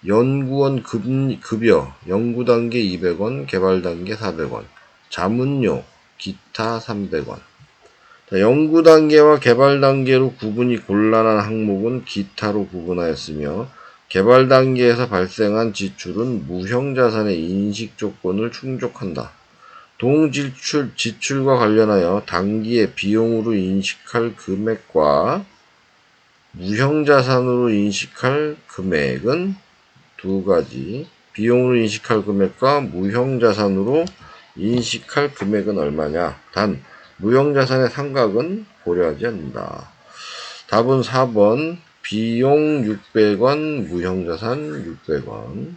연구원 급여 연구단계 200원, 개발단계 400원, 자문료, 기타 300원. 자, 연구단계와 개발단계로 구분이 곤란한 항목은 기타로 구분하였으며 개발단계에서 발생한 지출은 무형자산의 인식조건을 충족한다. 지출과 관련하여 단기의 비용으로 인식할 금액과 무형자산으로 인식할 금액은 두 가지. 비용으로 인식할 금액과 무형자산으로 인식할 금액은 얼마냐? 단, 무형자산의 상각은 고려하지 않는다. 답은 4번. 비용 600원, 무형자산 600원.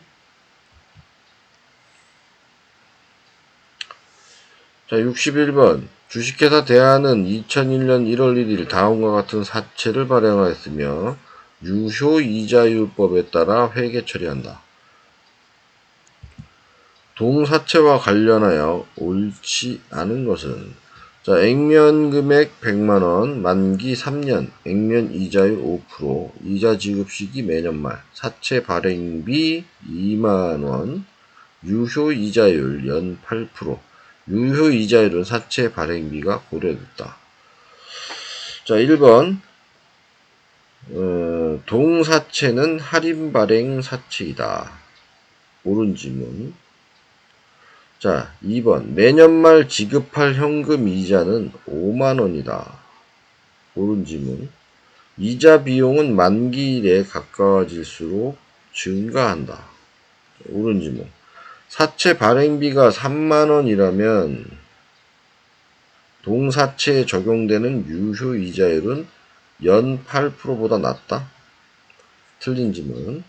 자, 61번. 주식회사 대안은 2001년 1월 1일 다음과 같은 사채를 발행하였으며 유효이자율법에 따라 회계 처리한다. 동사채와 관련하여 옳지 않은 것은 자, 액면금액 100만원, 만기 3년, 액면 이자율 5%, 이자 지급 시기 매년 말, 사채 발행비 2만원, 유효 이자율 연 8%, 유효 이자율은 사채 발행비가 고려됐다. 자, 1번 동사채는 할인 발행 사채이다. 옳은 지문. 자, 2번 매년 말 지급할 현금 이자는 5만원이다. 옳은 지문. 이자 비용은 만기일에 가까워질수록 증가한다. 옳은 지문. 사채 발행비가 3만원이라면 동사채에 적용되는 유효 이자율은 연 8%보다 낮다. 틀린 지문.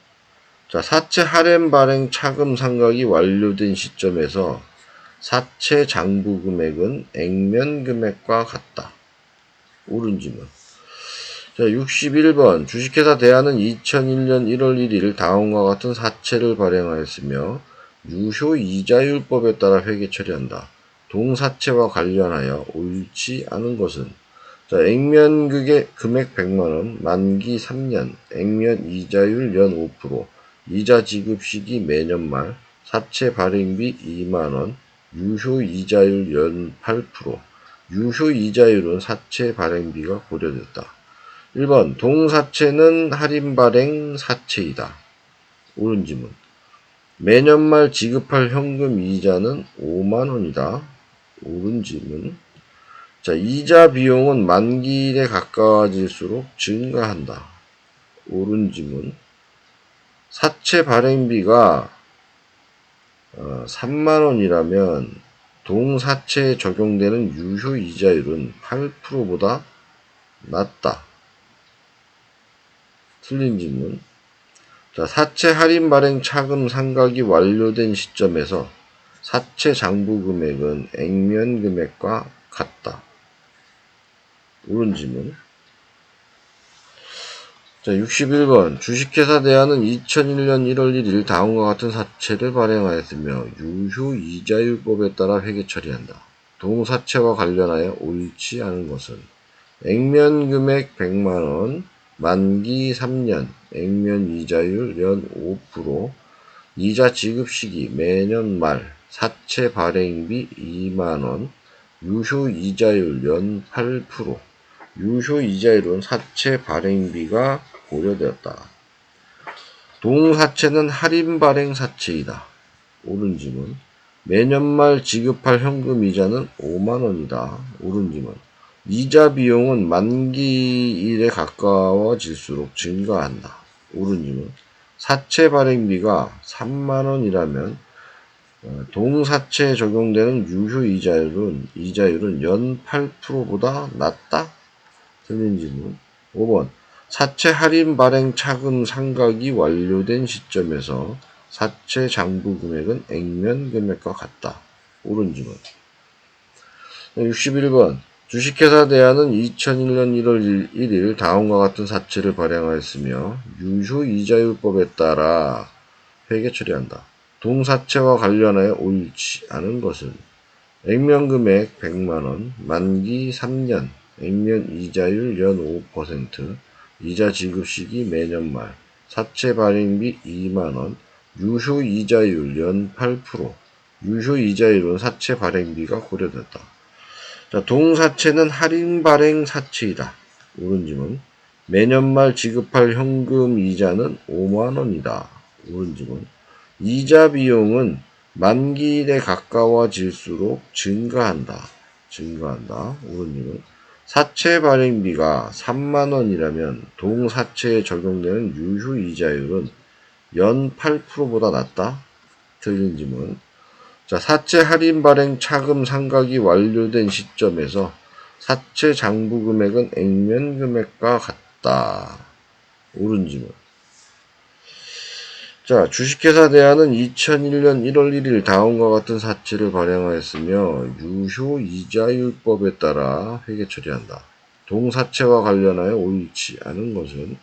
자, 사채 할인 발행 차금 상각이 완료된 시점에서 사채 장부 금액은 액면 금액과 같다. 옳은 지문. 자, 61번 주식회사 대안은 2001년 1월 1일 다음과 같은 사채를 발행하였으며 유효 이자율법에 따라 회계 처리한다. 동사채와 관련하여 옳지 않은 것은 자, 액면 금액 100만원, 만기 3년, 액면 이자율 연 5%, 이자 지급 시기 매년 말, 사채 발행비 2만원, 유효 이자율 연 8%, 유효 이자율은 사채 발행비가 고려됐다. 1번 동사채는 할인 발행 사채이다. 옳은 지문. 매년 말 지급할 현금 이자는 5만원이다. 옳은 지문. 자, 이자 비용은 만기일에 가까워질수록 증가한다. 옳은 지문. 사채 발행비가 3만원이라면 동사채에 적용되는 유효 이자율은 8%보다 낮다. 틀린 지문. 자, 사채 할인 발행 차금 상각이 완료된 시점에서 사채 장부 금액은 액면 금액과 같다. 옳은 지문. 자, 61번 주식회사 대안은 2001년 1월 1일 다음과 같은 사채를 발행하였으며 유효 이자율법에 따라 회계 처리한다. 동사채와 관련하여 옳지 않은 것은 액면 금액 100만원, 만기 3년, 액면 이자율 연 5%, 이자 지급 시기 매년 말, 사채 발행비 2만원, 유효 이자율 연 8%, 유효 이자율은 사채 발행비가 고려되었다. 동사채는 할인 발행 사채이다. 옳은 지문. 매년 말 지급할 현금 이자는 5만원이다. 옳은 지문. 이자 비용은 만기일에 가까워질수록 증가한다. 옳은 지문. 사채 발행비가 3만원이라면 동사채에 적용되는 유효 이자율은 연 8%보다 낮다. 틀린 지문. 5번 사채 할인 발행 차금 상각이 완료된 시점에서 사채 장부 금액은 액면 금액과 같다. 옳은 지문. 61번 주식회사 대안은 2001년 1월 1일 다음과 같은 사채를 발행하였으며 유효 이자율법에 따라 회계 처리한다. 동사채와 관련하여 옳지 않은 것은 액면금액 100만원, 만기 3년, 액면 이자율 연 5%, 이자 지급시기 매년 말, 사채 발행비 2만원, 유효 이자율 연 8%, 유효 이자율은 사채 발행비가 고려됐다. 자, 동사채는 할인 발행 사채이다. 옳은 질문. 매년 말 지급할 현금 이자는 5만원이다. 옳은 질문. 이자 비용은 만기일에 가까워질수록 증가한다. 옳은 질문. 사채 발행비가 3만원이라면 동사채에 적용되는 유효 이자율은 연 8%보다 낮다. 틀린 질문. 자, 사채 할인 발행 차금 상각이 완료된 시점에서 사채 장부 금액은 액면 금액과 같다. 옳은 질문. 자, 주식회사 대한은 2001년 1월 1일 다음과 같은 사채를 발행하였으며 유효 이자율법에 따라 회계 처리한다. 동사채와 관련하여 옳지 않은 것은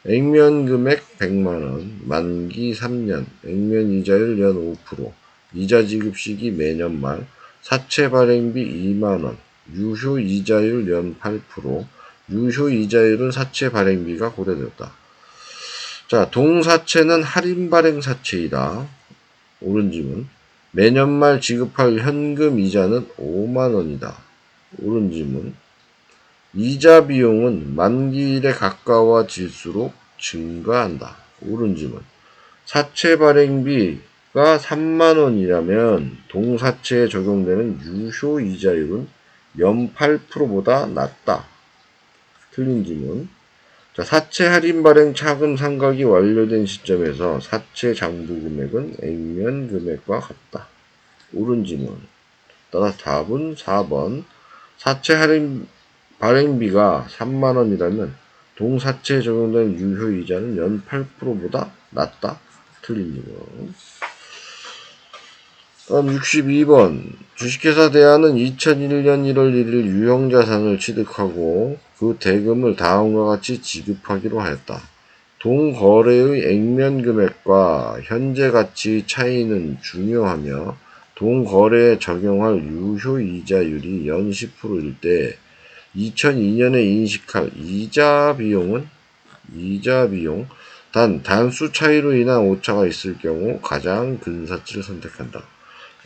액면 금액 100만원, 만기 3년, 액면 이자율 연 5%, 이자 지급 시기 매년 말, 사채 발행비 2만원, 유효 이자율 연 8%, 유효 이자율은 사채 발행비가 고려되었다. 자, 동사채는 할인 발행 사채이다. 옳은 질문. 매년 말 지급할 현금 이자는 5만원이다. 옳은 질문. 이자 비용은 만기일에 가까워질수록 증가한다. 옳은 질문. 사채 발행비가 3만원이라면 동사채에 적용되는 유효 이자율은 연 8%보다 낮다. 틀린 질문. 자, 사채 할인 발행 차금 상각이 완료된 시점에서 사채 장부 금액은 액면 금액과 같다. 옳은 질문. 따라서 답은 4번. 사채 할인 발행비가 3만원이라면 동사채에 적용된 유효 이자는 연 8%보다 낮다. 틀린 질문. 다음 62번. 주식회사 대한은 2001년 1월 1일 유형자산을 취득하고 그 대금을 다음과 같이 지급하기로 하였다. 동거래의 액면 금액과 현재 가치 차이는 중요하며 동거래에 적용할 유효 이자율이 연 10%일 때 2002년에 인식할 이자 비용 단 단수 차이로 인한 오차가 있을 경우 가장 큰 사치를 선택한다.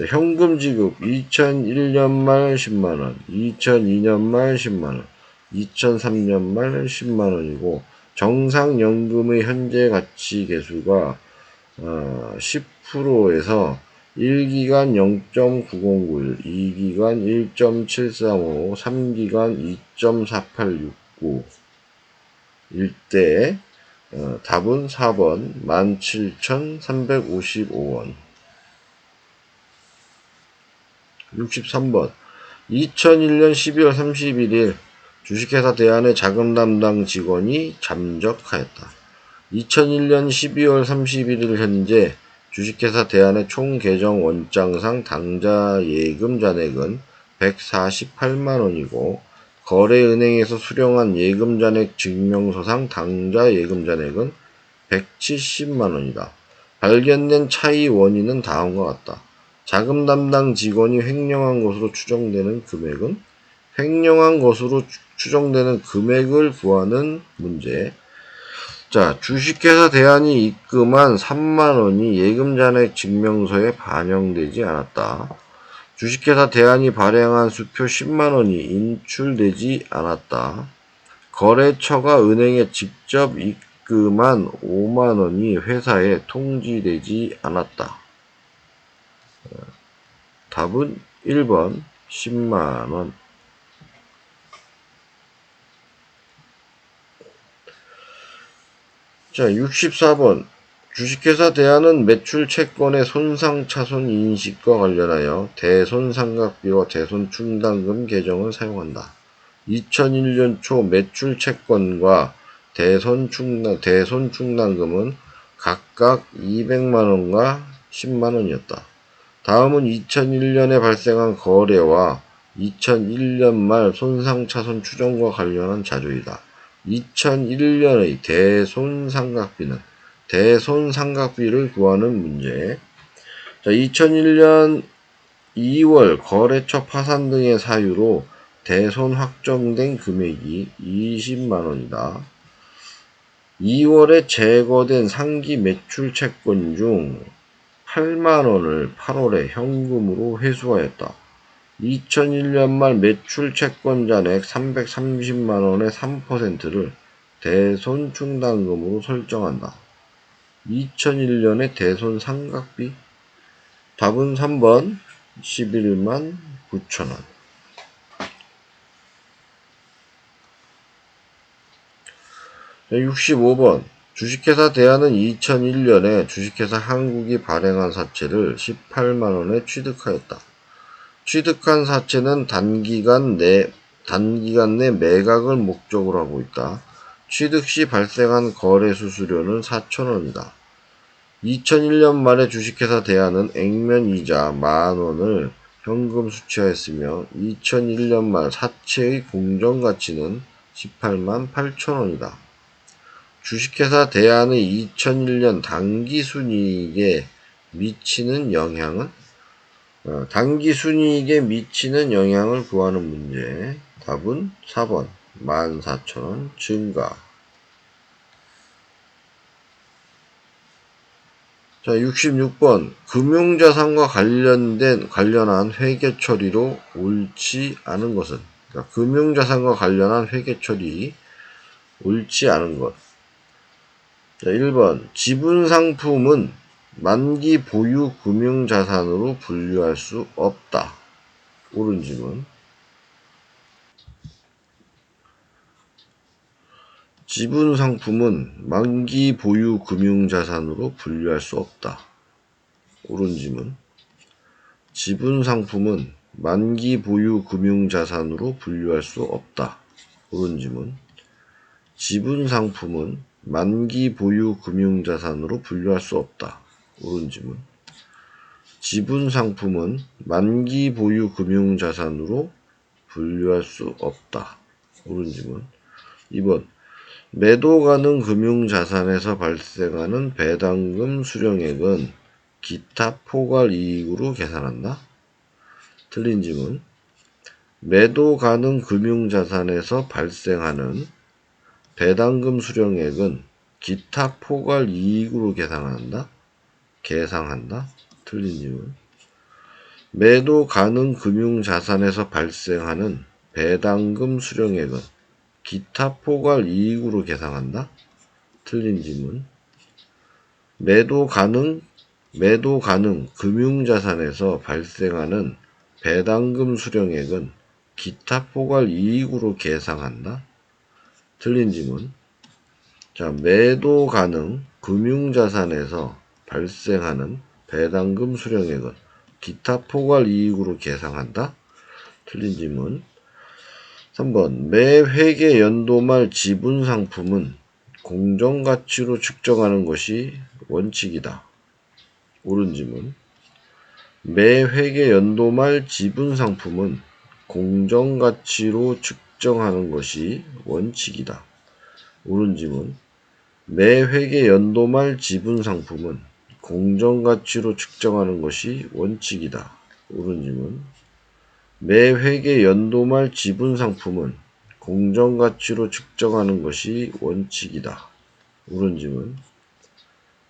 현금 지급 2001년 말 10만원, 2002년 말 10만원, 2003년 말 10만원이고 정상연금의 현재 가치 계수가 10%에서 1기간 0.9091, 2기간 1.7355, 3기간 2.4869 일 때 답은 4번 17,355원. 63번. 2001년 12월 31일 주식회사 대한의 자금 담당 직원이 잠적하였다. 2001년 12월 31일 현재 주식회사 대한의 총 계정 원장상 당좌 예금 잔액은 148만원이고 거래은행에서 수령한 예금 잔액 증명서상 당좌 예금 잔액은 170만원이다. 발견된 차이 원인은 다음과 같다. 자금 담당 직원이 횡령한 것으로 추정되는 금액은 횡령한 것으로 추정되는 금액을 구하는 문제. 자, 주식회사 대한이 입금한 3만원이 예금 잔액 증명서에 반영되지 않았다. 주식회사 대한이 발행한 수표 10만원이 인출되지 않았다. 거래처가 은행에 직접 입금한 5만원이 회사에 통지되지 않았다. 답은 1번 10만원. 자, 64번. 주식회사 대한은 매출 채권의 손상차손 인식과 관련하여 대손상각비와 대손충당금 계정을 사용한다. 2001년 초 매출 채권과 대손충당금은 각각 200만원과 10만원이었다. 다음은 2001년에 발생한 거래와 2001년 말 손상차손 추정과 관련한 자료이다. 2001년의 대손상각비는 대손상각비를 구하는 문제. 자, 2001년 2월 거래처 파산 등의 사유로 대손 확정된 금액이 20만원이다. 2월에 제거된 상기 매출 채권 중 8만원을 8월에 현금으로 회수하였다. 2001년 말 매출 채권 잔액 330만원의 3%를 대손 충당금으로 설정한다. 2001년의 대손 상각비? 답은 3번 11만 9천원. 65번 주식회사 대한은 2001년에 주식회사 한국이 발행한 사채를 18만원에 취득하였다. 취득한 사채는 단기간 내 매각을 목적으로 하고 있다. 취득 시 발생한 거래 수수료는 4천원이다. 2001년 말에 주식회사 대한은 액면이자 만원을 현금 수취하였으며 2001년 말 사채의 공정가치는 18만 8천원이다. 주식회사 대한의 2001년 당기순이익에 미치는 영향은? 당기순이익에 미치는 영향을 구하는 문제. 답은 4번 14,000원 증가. 자, 66번 금융자산과 관련한 회계 처리로 옳지 않은 것은? 그러니까 금융자산과 관련한 회계 처리 옳지 않은 것. 자, 1번 지분상품은 만기 보유 금융자산으로 분류할 수 없다. 옳은 지문. 지분상품은 만기 보유 금융자산으로 분류할 수 없다. 옳은 지문. 지분상품은 만기 보유 금융자산으로 분류할 수 없다. 옳은 지문. 지분상품은 만기 보유 금융자산으로 분류할 수 없다. 옳은 지문. 지분상품은 만기 보유 금융자산으로 분류할 수 없다. 옳은 지문. 2번 매도 가능 금융자산에서 발생하는 배당금 수령액은 기타 포괄 이익으로 계산한다. 틀린 지문. 매도 가능 금융자산에서 발생하는 배당금 수령액은 기타 포괄 이익으로 계상한다. 틀린 지문. 매도 가능 금융자산에서 발생하는 배당금 수령액은 기타 포괄 이익으로 계상한다. 틀린 지문. 매도 가능 금융자산에서 발생하는 배당금 수령액은 기타 포괄 이익으로 계상한다. 틀린 지문. 자, 매도 가능 금융자산에서 발생하는 배당금 수령액은 기타 포괄 이익으로 계상한다. 틀린 지문. 3번 매 회계 연도 말 지분 상품은 공정가치로 측정하는 것이 원칙이다. 옳은 지문. 매 회계 연도 말 지분 상품은 공정가치로 측정하는 것이 원칙이다. 옳은 지문. 매 회계 연도 말 지분 상품은 공정가치로 측정하는 것이 원칙이다. 옳은 지문. 매 회계 연도 말 지분 상품은 공정가치로 측정하는 것이 원칙이다. 옳은 지문.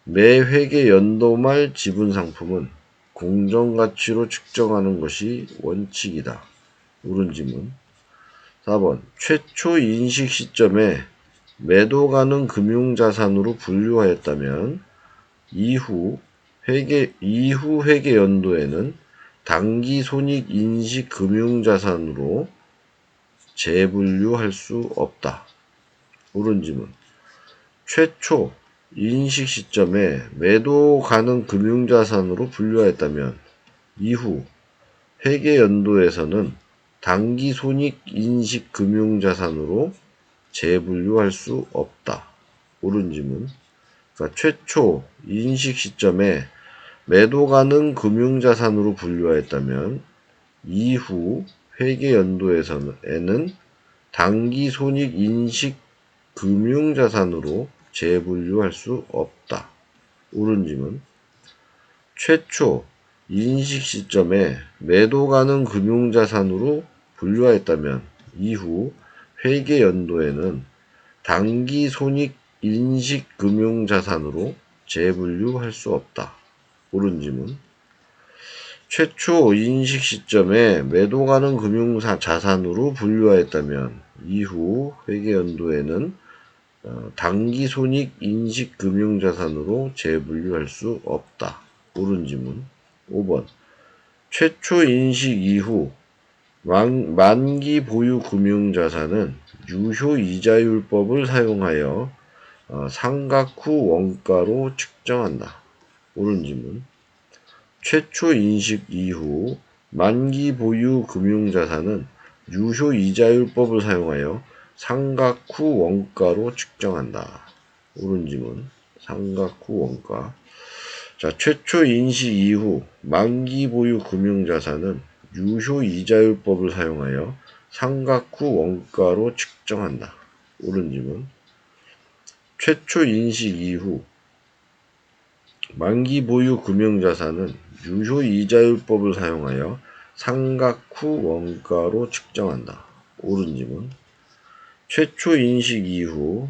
매 회계 연도 말 지분 상품은 공정가치로 측정하는 것이 원칙이다. 옳은 지문. 4번 최초 인식 시점에 매도 가능 금융자산으로 분류하였다면 이후 회계 연도에는 당기 손익 인식 금융자산으로 재분류할 수 없다. 옳은 지문. 최초 인식 시점에 매도 가능 금융자산으로 분류하였다면 이후 회계 연도에서는 당기 손익 인식 금융자산으로 재분류할 수 없다. 옳은 지문. 그러니까 최초 인식 시점에 매도 가능 금융자산으로 분류하였다면 이후 회계 연도에는 당기 손익 인식 금융자산으로 재분류할 수 없다. 옳은 지문. 최초 인식 시점에 매도 가능 금융자산으로 분류하였다면 이후 회계 연도에는 단기 손익 인식 금융자산으로 재분류할 수 없다. 옳은 지문. 최초 인식 시점에 매도 가능 금융자산으로 분류하였다면 이후 회계 연도에는 단기 손익 인식 금융자산으로 재분류할 수 없다. 옳은 지문. 5번. 최초 인식 이후 만기 보유 금융자산은 유효 이자율법을 사용하여 상각 후 원가로 측정한다. 옳은 지문. 최초 인식 이후 만기 보유 금융자산은 유효 이자율법을 사용하여 상각 후 원가로 측정한다. 옳은 지문. 상각 후 원가. 자, 최초 인식 이후 만기 보유 금융자산은 유효 이자율법을 사용하여 상각 후 원가로 측정한다. 옳은 지문. 최초 인식 이후 만기 보유 금융자산은 유효 이자율법을 사용하여 상각 후 원가로 측정한다. 옳은 지문. 최초 인식 이후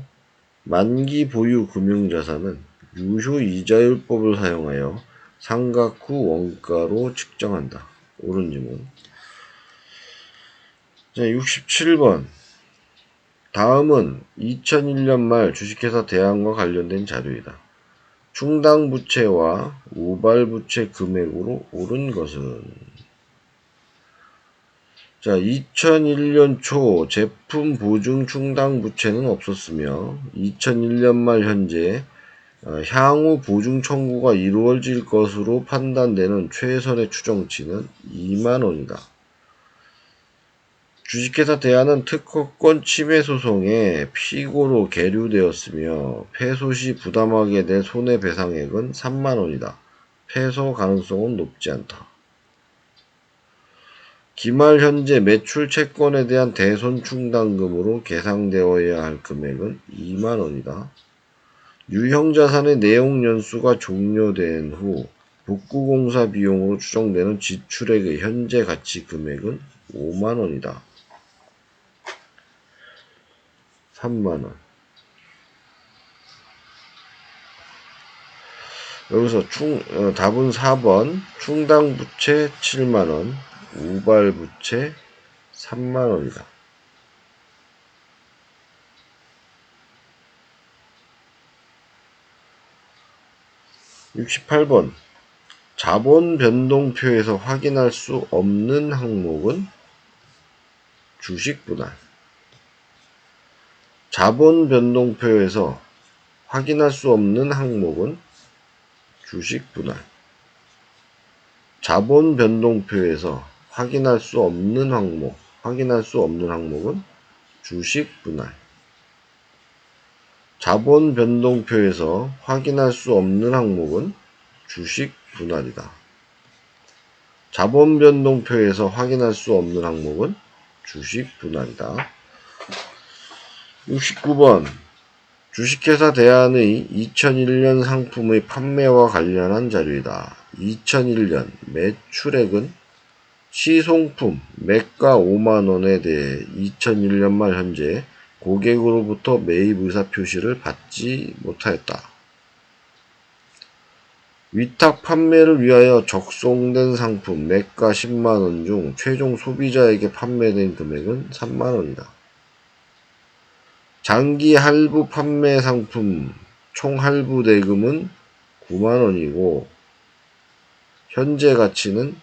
만기 보유 금융자산은 유효 이자율법을 사용하여 상각 후 원가로 측정한다. 옳은 지문. 자, 67번. 다음은 2001년 말 주식회사 대항과 관련된 자료이다. 충당부채와 우발부채 금액으로 오른 것은? 자, 2001년 초 제품 보증 충당부채는 없었으며 2001년 말 현재 향후 보증 청구가 이루어질 것으로 판단되는 최선의 추정치는 2만원이다. 주식회사 대한은 특허권 침해 소송에 피고로 계류되었으며 패소 시 부담하게 될 손해배상액은 3만원이다. 패소 가능성은 높지 않다. 기말 현재 매출 채권에 대한 대손 충당금으로 계상되어야 할 금액은 2만원이다. 유형자산의 내용 연수가 종료된 후 복구공사 비용으로 추정되는 지출액의 현재 가치 금액은 5만원이다. 3만원. 여기서 답은 4번. 충당부채 7만원, 우발부채 3만원이다. 68번. 자본 변동표에서 확인할 수 없는 항목은 주식 분할. 자본 변동표에서 확인할 수 없는 항목은 주식 분할. 자본 변동표에서 확인할 수 없는 항목은 주식 분할. 자본 변동표에서 확인할 수 없는 항목은 주식 분할이다. 자본 변동표에서 확인할 수 없는 항목은 주식 분할이다. 69번. 주식회사 대한의 2001년 상품의 판매와 관련한 자료이다. 2001년 매출액은 시송품 매가 5만원에 대해 2001년 말 현재 고객으로부터 매입 의사표시를 받지 못하였다. 위탁 판매를 위하여 적송된 상품 매가 10만원 중 최종 소비자에게 판매된 금액은 3만원이다. 장기 할부 판매 상품 총 할부 대금은 9만원이고 현재 가치는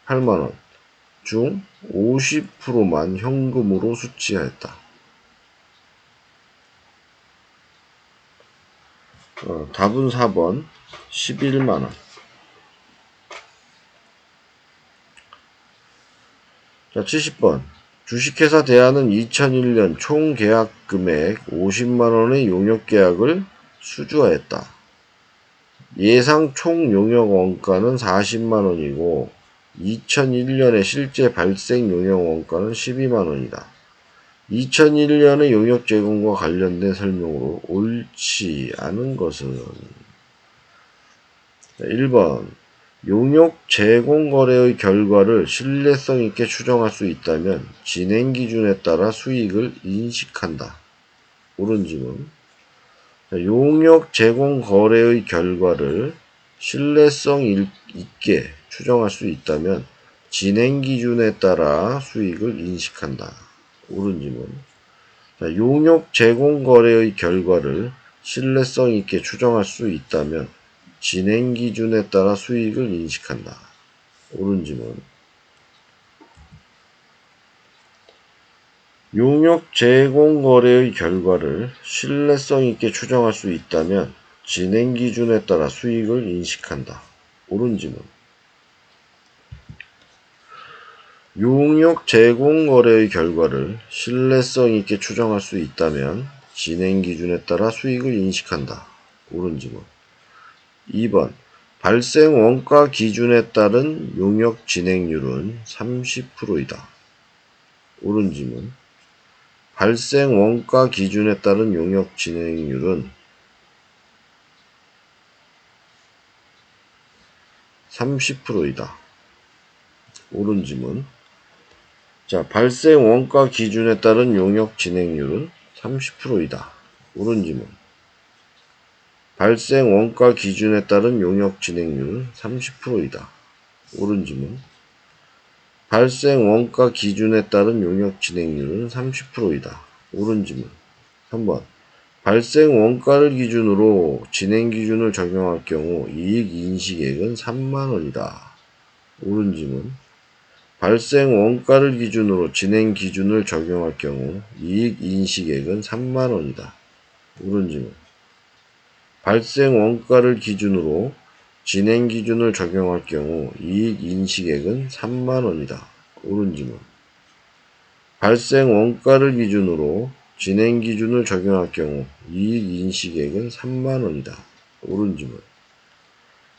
8만원 중 50%만 현금으로 수취하였다. 답은 4번 11만원. 자, 70번. 주식회사 대한은 2001년 총 계약 금액 50만원의 용역 계약을 수주하였다. 예상 총 용역 원가는 40만원이고 2001년에 실제 발생 용역 원가는 12만원이다. 2001년의 용역 제공과 관련된 설명으로 옳지 않은 것은 1번. 용역 제공 거래의 결과를 신뢰성 있게 추정할 수 있다면 진행 기준에 따라 수익을 인식한다. 옳은 지문. 용역 제공 거래의 결과를 신뢰성 있게 추정할 수 있다면 진행 기준에 따라 수익을 인식한다. 옳은 지문. 용역 제공 거래의 결과를 신뢰성 있게 추정할 수 있다면 진행 기준에 따라 수익을 인식한다. 옳은 지문. 용역 제공 거래의 결과를 신뢰성 있게 추정할 수 있다면 진행 기준에 따라 수익을 인식한다. 옳은 지문. 용역 제공 거래의 결과를 신뢰성 있게 추정할 수 있다면 진행 기준에 따라 수익을 인식한다. 옳은 지문. 2번. 발생 원가 기준에 따른 용역 진행률은 30%이다. 옳은 지문. 발생 원가 기준에 따른 용역 진행률은 30%이다. 옳은 지문. 자, 발생 원가 기준에 따른 용역 진행률은 30%이다. 옳은 지문. 발생 원가 기준에 따른 용역 진행률은 30%이다. 옳은 지문. 발생 원가 기준에 따른 용역 진행률은 30%이다. 옳은 지문. 3번. 발생 원가를 기준으로 진행 기준을 적용할 경우 이익 인식액은 3만원이다. 옳은 지문. 발생 원가를 기준으로 진행 기준을 적용할 경우 이익 인식액은 3만원이다. 옳은 지문. 발생 원가를 기준으로 진행 기준을 적용할 경우 이익 인식액은 3만원이다. 옳은 지문. 발생 원가를 기준으로 진행 기준을 적용할 경우 이익 인식액은 3만원이다. 옳은 지문.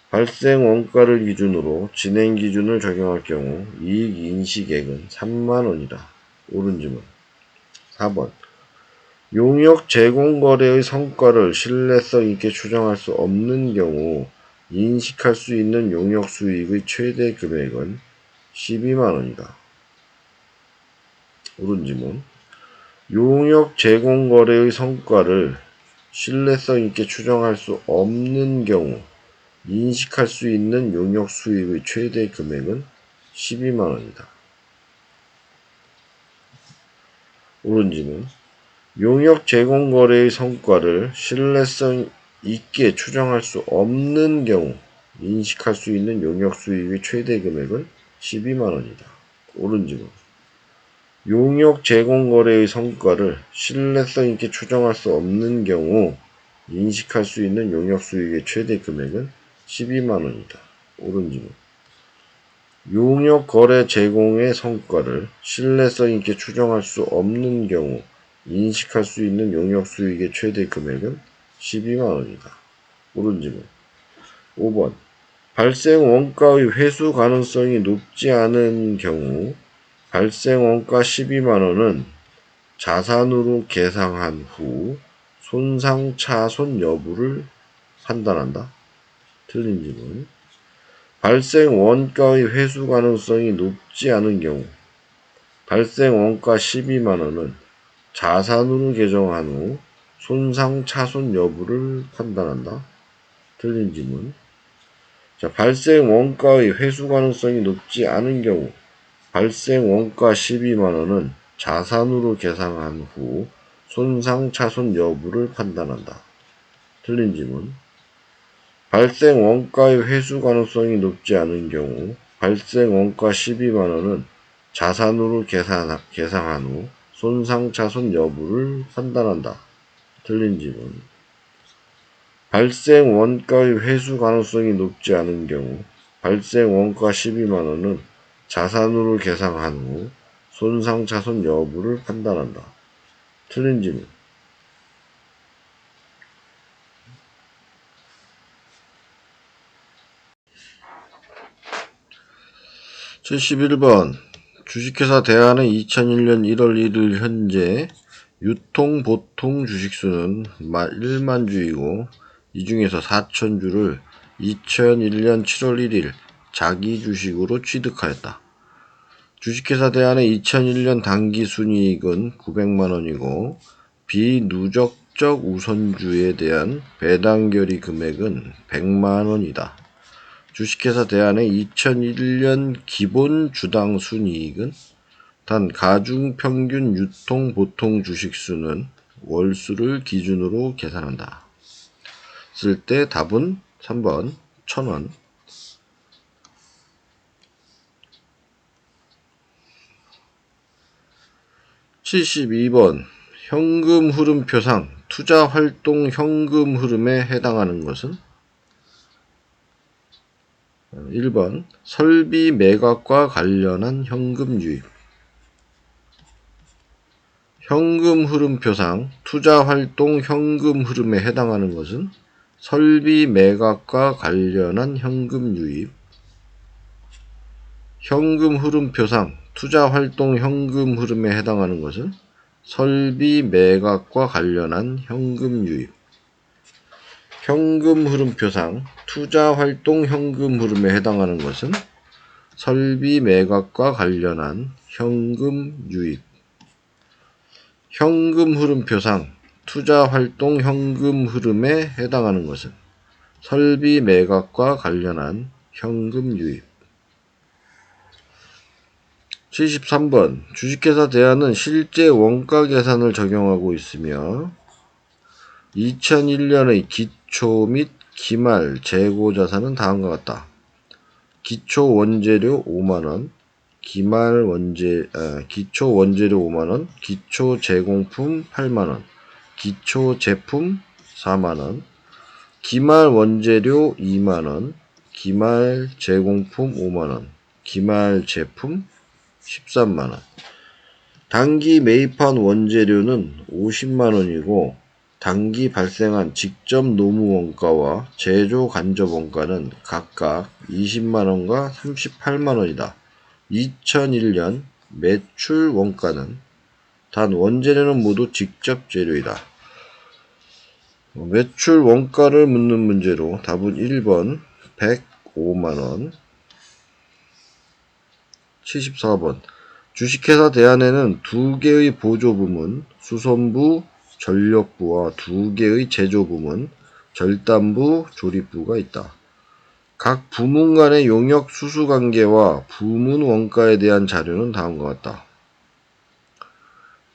발생 원가를 기준으로 진행 기준을 적용할 경우 이익 인식액은 3만원이다. 옳은 지문. 4번. 용역 제공 거래의 성과를 신뢰성 있게 추정할 수 없는 경우 인식할 수 있는 용역 수익의 최대 금액은 12만원이다. 옳은 지문. 용역 제공 거래의 성과를 신뢰성 있게 추정할 수 없는 경우 인식할 수 있는 용역 수익의 최대 금액은 12만원이다. 옳은 지문. 용역 제공 거래의 성과를 신뢰성 있게 추정할 수 없는 경우 인식할 수 있는 용역 수익의 최대 금액은 12만원이다. 옳은 지문. 용역 제공 거래의 성과를 신뢰성 있게 추정할 수 없는 경우 인식할 수 있는 용역 수익의 최대 금액은 12만원이다. 옳은 지문. 용역 거래 제공의 성과를 신뢰성 있게 추정할 수 없는 경우 인식할 수 있는 용역 수익의 최대 금액은 12만원이다. 옳은 지문. 5번. 발생 원가의 회수 가능성이 높지 않은 경우 발생 원가 12만원은 자산으로 계상한 후 손상 차손 여부를 판단한다. 틀린 지문. 발생 원가의 회수 가능성이 높지 않은 경우 발생 원가 12만원은 자산으로 계정한 후 손상 차손 여부를 판단한다. 틀린 지문. 자, 발생 원가의 회수 가능성이 높지 않은 경우 발생 원가 12만원은 자산으로 계상한 후 손상 차손 여부를 판단한다. 틀린 지문. 발생 원가의 회수 가능성이 높지 않은 경우 발생 원가 12만원은 자산으로 계상한 후 손상 차손 여부를 판단한다. 틀린 지문. 발생 원가의 회수 가능성이 높지 않은 경우 발생 원가 12만원은 자산으로 계상한 후 손상 차손 여부를 판단한다. 틀린 지문. 71번. 주식회사 대한의 2001년 1월 1일 현재 유통 보통 주식수는 1만 주이고 이 중에서 4,000주를 2001년 7월 1일 자기 주식으로 취득하였다. 주식회사 대한의 2001년 당기순이익은 900만원이고 비누적적 우선주에 대한 배당결의 금액은 100만원이다. 주식회사 대한의 2001년 기본 주당 순이익은 단 가중평균 유통 보통 주식수는 월수를 기준으로 계산한다. 쓸 때 답은 3번 1000원. 72번 현금 흐름표상 투자활동 현금 흐름에 해당하는 것은 1번 설비 매각과 관련한 현금 유입. 현금 흐름표상 투자활동 현금 흐름에 해당하는 것은 설비 매각과 관련한 현금 유입. 현금 흐름표상 투자활동 현금 흐름에 해당하는 것은 설비 매각과 관련한 현금 유입. 현금 흐름표상 투자활동 현금 흐름에 해당하는 것은 설비 매각과 관련한 현금 유입. 현금 흐름표상 투자활동 현금 흐름에 해당하는 것은 설비 매각과 관련한 현금 유입. 73번 주식회사 대한은 실제 원가 계산을 적용하고 있으며 2001년의 기초 및 기말 재고 자산은 다음과 같다. 기초 원재료 5만원, 기초 원재료 5만원, 기초 제공품 8만원, 기초 제품 4만원, 기말 원재료 2만원, 기말 제공품 5만원, 기말 제품 13만원. 당기 매입한 원재료는 50만원이고 당기 발생한 직접 노무 원가와 제조 간접 원가는 각각 20만원과 38만원이다. 2001년 매출 원가는 단 원재료는 모두 직접 재료이다. 매출 원가를 묻는 문제로 답은 1번 105만원. 74번 주식회사 대한에는 2개의 보조부문 수선부, 전력부와 2개의 제조부문 절단부, 조립부가 있다. 각 부문 간의 용역 수수관계와 부문 원가에 대한 자료는 다음과 같다.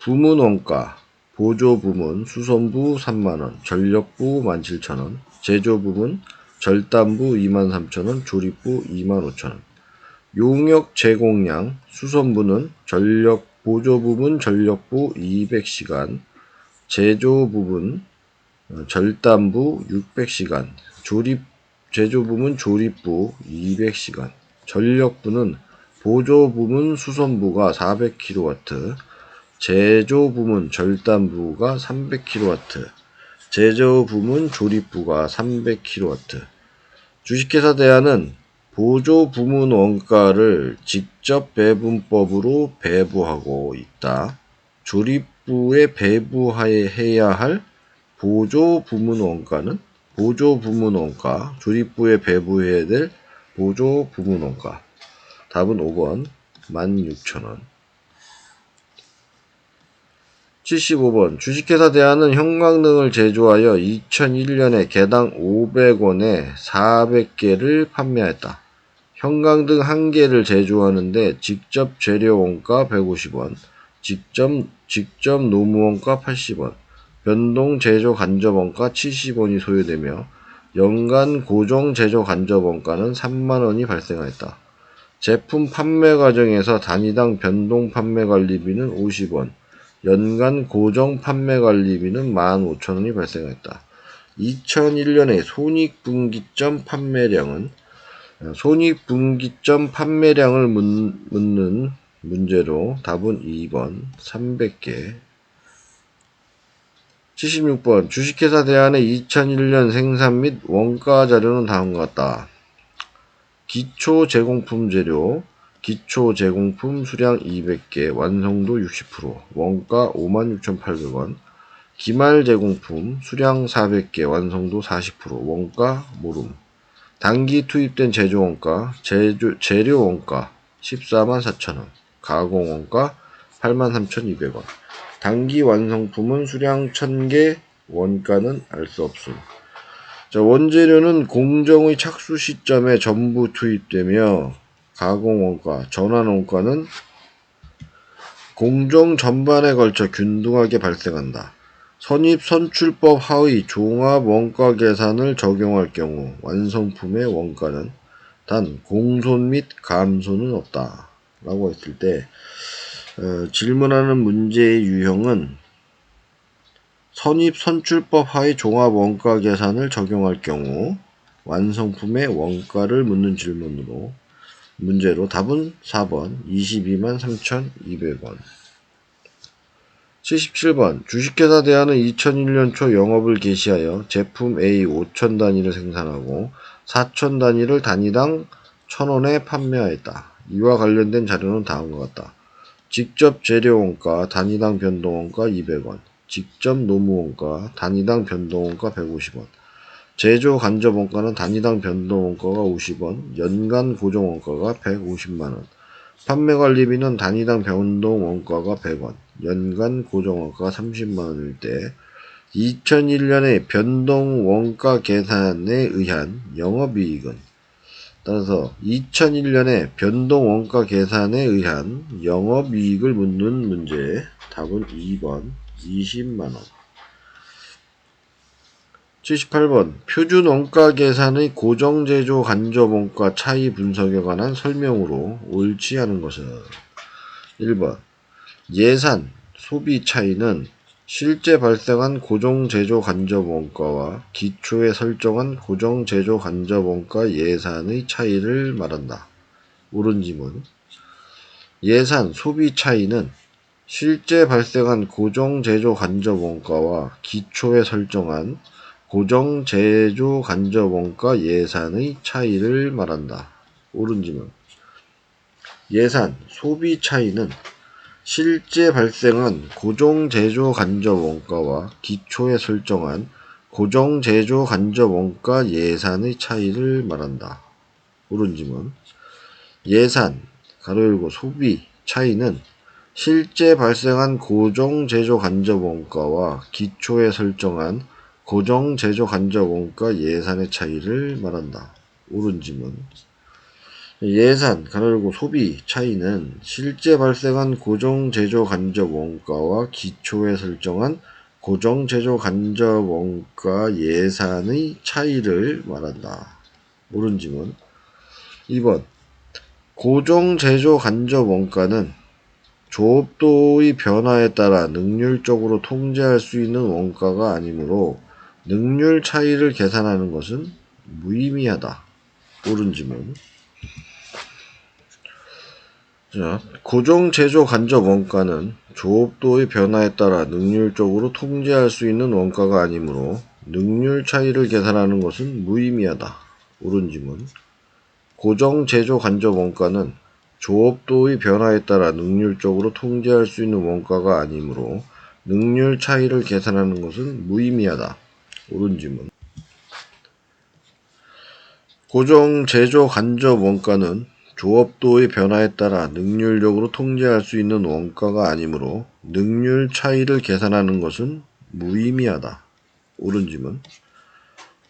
부문 원가 보조부문 수선부 3만원, 전력부 17,000원, 제조부문 절단부 23,000원, 조립부 25,000원. 용역 제공량 수선부는 보조부문 전력부 200시간, 제조부문 절단부 600시간, 제조부문 조립부 200시간, 전력부는 보조부문 수선부가 400kW, 제조부문 절단부가 300kW, 제조부문 조립부가 300kW. 주식회사 대한은 보조부문 원가를 직접 배분법으로 배부하고 있다. 조립부에 배부해야 할 보조부문 원가는 보조부문 원가, 조립부에 배부해야 될 보조부문 원가. 답은 5번 16,000원. 75번 주식회사 대한은 형광등을 제조하여 2001년에 개당 500원에 400개를 판매했다. 형광등 1개를 제조하는데 직접 재료 원가 150원, 직접 노무 원가 80원, 변동 제조 간접 원가 70원이 소요되며 연간 고정 제조 간접 원가는 3만원이 발생하였다. 제품 판매 과정에서 단위당 변동 판매 관리비는 50원, 연간 고정 판매 관리비는 15,000원이 발생했다. 2001년의 손익분기점 판매량을 묻는 문제로 답은 2번 300개. 76번 주식회사 대한의 2001년 생산 및 원가 자료는 다음과 같다. 기초 제공품 재료 기초 제공품 수량 200개, 완성도 60%, 원가 56,800원. 기말 제공품 수량 400개, 완성도 40%, 원가 모름. 단기 투입된 제조원가, 재료원가 144,000원, 가공원가 83,200원. 단기 완성품은 수량 1000개, 원가는 알 수 없음. 자, 원재료는 공정의 착수 시점에 전부 투입되며 가공원가, 전환원가는 공정 전반에 걸쳐 균등하게 발생한다. 선입선출법 하의 종합원가 계산을 적용할 경우 완성품의 원가는 단 공손 및 감손은 없다. 라고 했을 때 질문하는 문제의 유형은 선입선출법 하의 종합원가 계산을 적용할 경우 완성품의 원가를 묻는 질문으로 문제로 답은 4번 223,200원. 77번 주식회사 대한은 2001년 초 영업을 개시하여 제품 A 5천 단위를 생산하고 4천 단위를 단위당 1,000원에 판매하였다. 이와 관련된 자료는 다음과 같다. 직접 재료원가 단위당 변동원가 200원, 직접 노무원가 단위당 변동원가 150원, 제조 간접원가는 단위당 변동원가가 50원, 연간 고정원가가 150만원, 판매관리비는 단위당 변동원가가 100원, 연간 고정원가가 30만원일 때 2001년의 변동원가 계산에 의한 영업이익은 따라서 2001년의 변동원가 계산에 의한 영업이익을 묻는 문제의 답은 2번 20만원. 78번 표준원가 계산의 고정제조 간접원가 차이 분석에 관한 설명으로 옳지 않은 것은 1번 예산, 소비 차이는 실제 발생한 고정제조 간접원가와 기초에 설정한 고정제조 간접원가 예산의 차이를 말한다. 옳은 지문. 예산, 소비 차이는 실제 발생한 고정제조 간접원가와 기초에 설정한 고정제조 간접원가 예산의 차이를 말한다. 옳은 지문. 예산, 소비 차이는 실제 발생한 고정제조 간접원가와 기초에 설정한 고정제조 간접원가 예산의 차이를 말한다. 옳은 지문. 예산, 가로 열고 소비 차이는 실제 발생한 고정제조 간접원가와 기초에 설정한 고정제조 간접원가 예산의 차이를 말한다. 옳은 지문. 예산, 가로 열고 소비 차이는 실제 발생한 고정제조 간접원가와 기초에 설정한 고정제조 간접원가 예산의 차이를 말한다. 옳은 지문. 2번 고정제조 간접원가는 조업도의 변화에 따라 능률적으로 통제할 수 있는 원가가 아니므로 능률 차이를 계산하는 것은 무의미하다. 옳은 지문. 자, 고정제조 간접원가는 조업도의 변화에 따라 능률적으로 통제할 수 있는 원가가 아니므로 능률 차이를 계산하는 것은 무의미하다. 옳은 지문. 고정제조 간접원가는 조업도의 변화에 따라 능률적으로 통제할 수 있는 원가가 아니므로 능률 차이를 계산하는 것은 무의미하다. 옳은 지문. 고정제조 간접원가는 조업도의 변화에 따라 능률적으로 통제할 수 있는 원가가 아니므로 능률 차이를 계산하는 것은 무의미하다. 옳은 지문.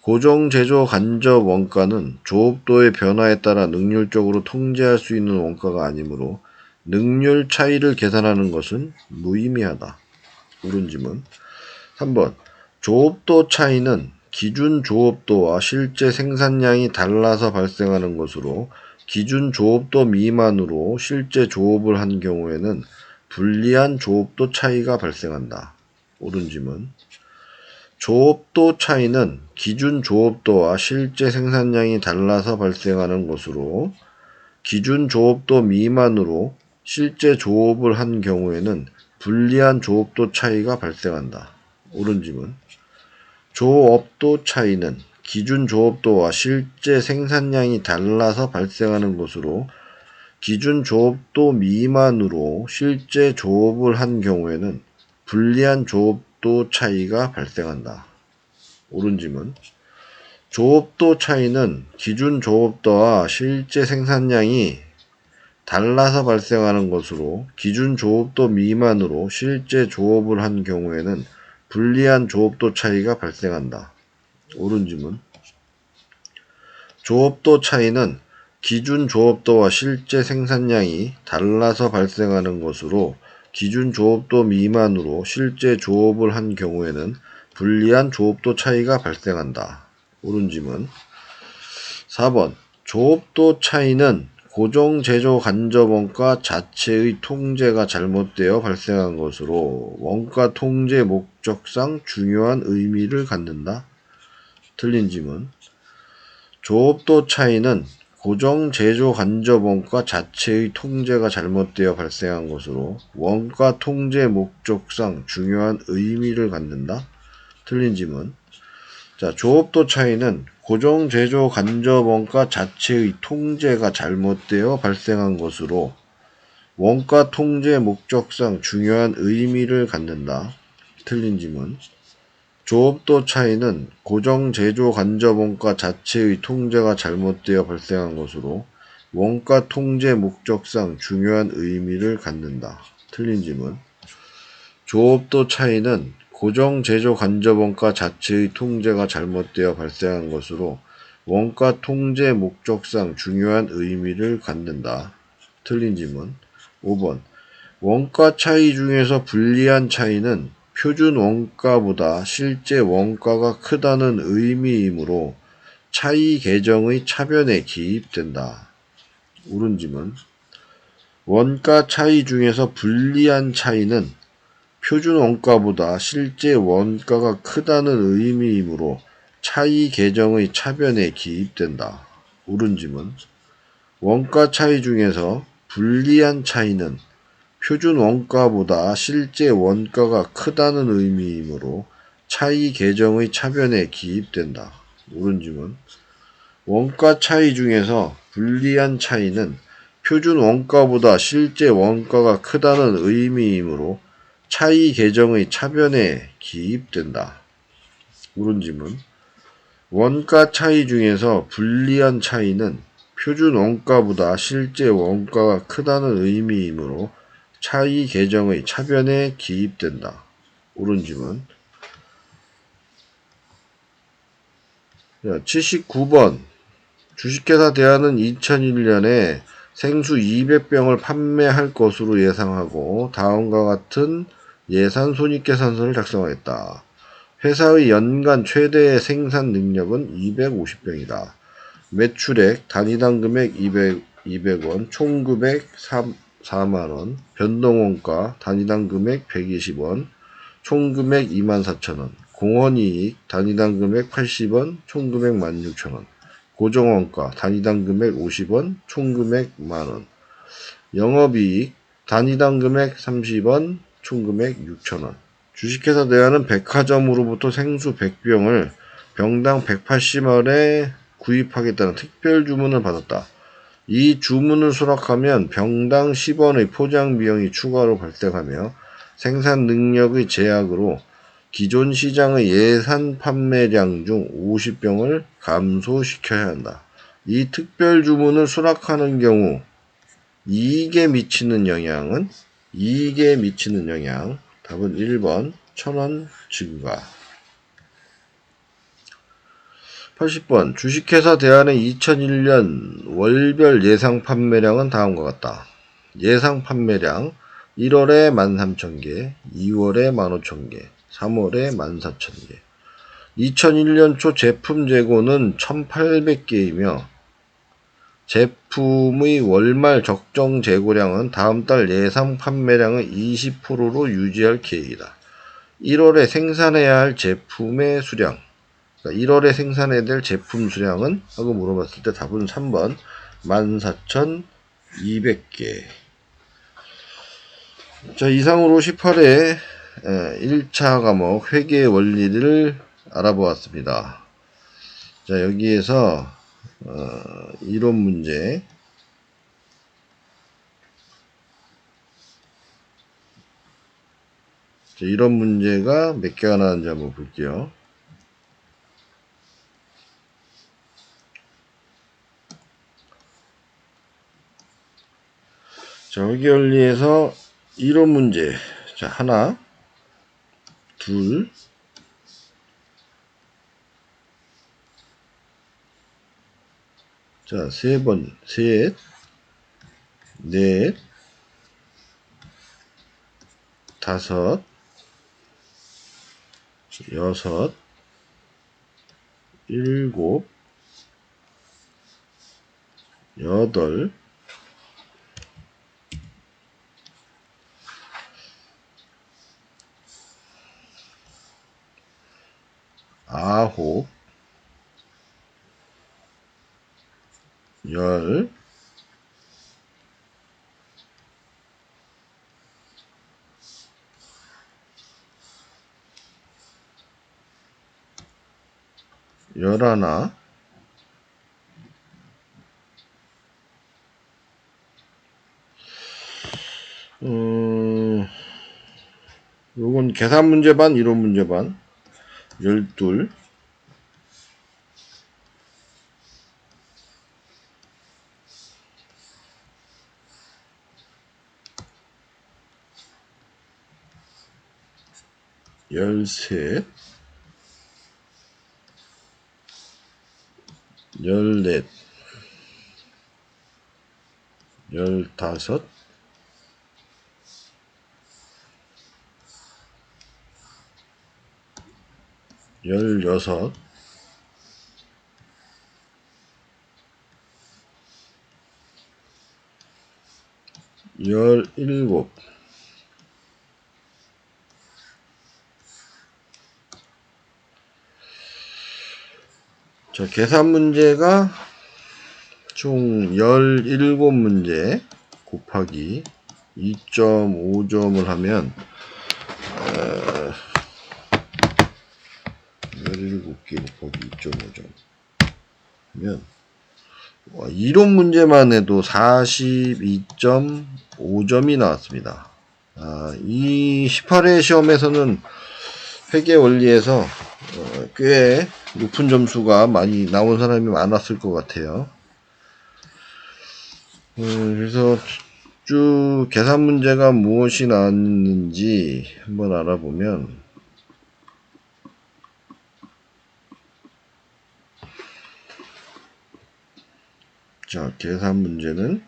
고정제조 간접원가는 조업도의 변화에 따라 능률적으로 통제할 수 있는 원가가 아니므로 능률 차이를 계산하는 것은 무의미하다. 옳은 지문. 3번 조업도 차이는 기준 조업도와 실제 생산량이 달라서 발생하는 것으로 기준 조업도 미만으로 실제 조업을 한 경우에는 불리한 조업도 차이가 발생한다. 옳은 지문. 조업도 차이는 기준 조업도와 실제 생산량이 달라서 발생하는 것으로 기준 조업도 미만으로 실제 조업을 한 경우에는 불리한 조업도 차이가 발생한다. 옳은 지문. 조업도 차이는 기준 조업도와 실제 생산량이 달라서 발생하는 것으로 기준 조업도 미만으로 실제 조업을 한 경우에는 불리한 조업도 차이가 발생한다. 옳은 지문. 조업도 차이는 기준 조업도와 실제 생산량이 달라서 발생하는 것으로 기준 조업도 미만으로 실제 조업을 한 경우에는 불리한 조업도 차이가 발생한다. 옳은 지문. 조업도 차이는 기준 조업도와 실제 생산량이 달라서 발생하는 것으로 기준 조업도 미만으로 실제 조업을 한 경우에는 불리한 조업도 차이가 발생한다. 옳은 지문. 4번. 조업도 차이는 고정 제조 간접 원가 자체의 통제가 잘못되어 발생한 것으로 원가 통제 목적상 중요한 의미를 갖는다. 틀린 지문. 조업도 차이는 고정 제조 간접 원가 자체의 통제가 잘못되어 발생한 것으로 원가 통제 목적상 중요한 의미를 갖는다. 틀린 지문. 자, 조업도 차이는 고정 제조 간접 원가 자체의 통제가 잘못되어 발생한 것으로 원가 통제 목적상 중요한 의미를 갖는다. 틀린 지문. 조업도 차이는 고정 제조 간접 원가 자체의 통제가 잘못되어 발생한 것으로 원가 통제 목적상 중요한 의미를 갖는다. 틀린 지문. 조업도 차이는 고정 제조 간접 원가 자체의 통제가 잘못되어 발생한 것으로 원가 통제 목적상 중요한 의미를 갖는다. 틀린 지문. 5번. 원가 차이 중에서 불리한 차이는 표준 원가보다 실제 원가가 크다는 의미이므로 차이 계정의 차변에 기입된다. 옳은 지문. 원가 차이 중에서 불리한 차이는 표준 원가보다 실제 원가가 크다는 의미이므로 차이 계정의 차변에 기입된다. 옳은 지문. 원가 차이 중에서 불리한 차이는 표준 원가보다 실제 원가가 크다는 의미이므로 차이 계정의 차변에 기입된다. 옳은 지문. 원가 차이 중에서 불리한 차이는 표준 원가보다 실제 원가가 크다는 의미이므로 차이 계정의 차변에 기입된다. 옳은 지문. 원가 차이 중에서 불리한 차이는 표준 원가보다 실제 원가가 크다는 의미이므로 차이 계정의 차변에 기입된다. 옳은 지문. 79번. 주식회사 대한은 2001년에 생수 200병을 판매할 것으로 예상하고 다음과 같은 예산 손익계산서를 작성하였다. 회사의 연간 최대 생산 능력은 250병이다. 매출액 단위당 금액 200원, 총 금액 4만원, 변동원가 단위당 금액 120원, 총 금액 24,000원, 공헌이익 단위당 금액 80원, 총 금액 16,000원, 고정원가 단위당 금액 50원, 총 금액 만원, 영업이익 단위당 금액 30원, 총 금액 6,000원. 주식회사 대한은 백화점으로부터 생수 100병을 병당 180원에 구입하겠다는 특별 주문을 받았다. 이 주문을 수락하면 병당 10원의 포장 비용이 추가로 발생하며 생산 능력의 제약으로 기존 시장의 예산 판매량 중 50병을 감소시켜야 한다. 이 특별 주문을 수락하는 경우 이익에 미치는 영향 답은 1번 1,000원 증가. 80번. 주식회사 대한의 2001년 월별 예상 판매량은 다음과 같다. 예상 판매량 1월에 13,000개, 2월에 15,000개, 3월에 14,000개. 2001년 초 제품 재고는 1,800개이며 제품의 월말 적정 재고량은 다음 달 예상 판매량의 20%로 유지할 계획이다. 1월에 생산해야 할 제품의 수량, 그러니까 1월에 생산해야 될 제품 수량은? 하고 물어봤을 때 답은 3번 14,200개. 자, 이상으로 18회 1차 과목 회계 원리를 알아보았습니다. 자, 여기에서 이론 문제, 자, 이런 문제가 몇 개가 나왔는지 한번 볼게요. 자, 회계원리에서 이론 문제. 자, 하나, 둘, 자, 세 번, 셋, 넷, 다섯, 여섯, 일곱, 여덟, 아홉, 열, 열하나, 요건 계산 문제 반, 이론 문제 반, 열둘, 열셋, 열넷, 열다섯, 열여섯, 열일곱, 자, 계산 문제가 총 17문제 곱하기 2.5점을 하면 17개 곱하기 2.5점 하면 이론 문제만 해도 42.5점이 나왔습니다. 이 18회 시험에서는 회계 원리에서 꽤 높은 점수가 많이 나온 사람이 많았을 것 같아요. 그래서 쭉 계산 문제가 무엇이 나왔는지 한번 알아보면, 자, 계산 문제는,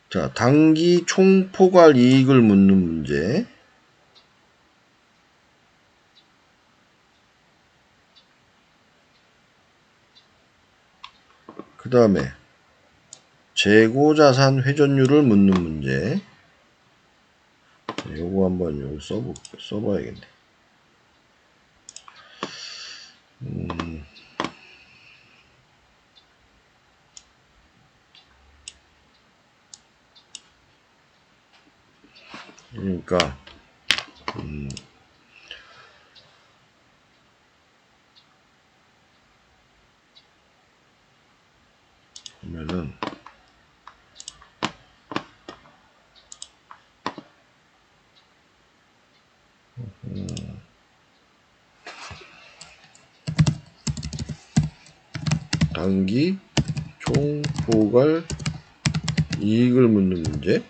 자, 당기 총포괄 이익을 묻는 문제, 그 다음에 재고자산 회전율을 묻는 문제. 요거 한번 요거 써봐야겠네. 그러니까 보면은 당기 총포괄 이익을 묻는 문제.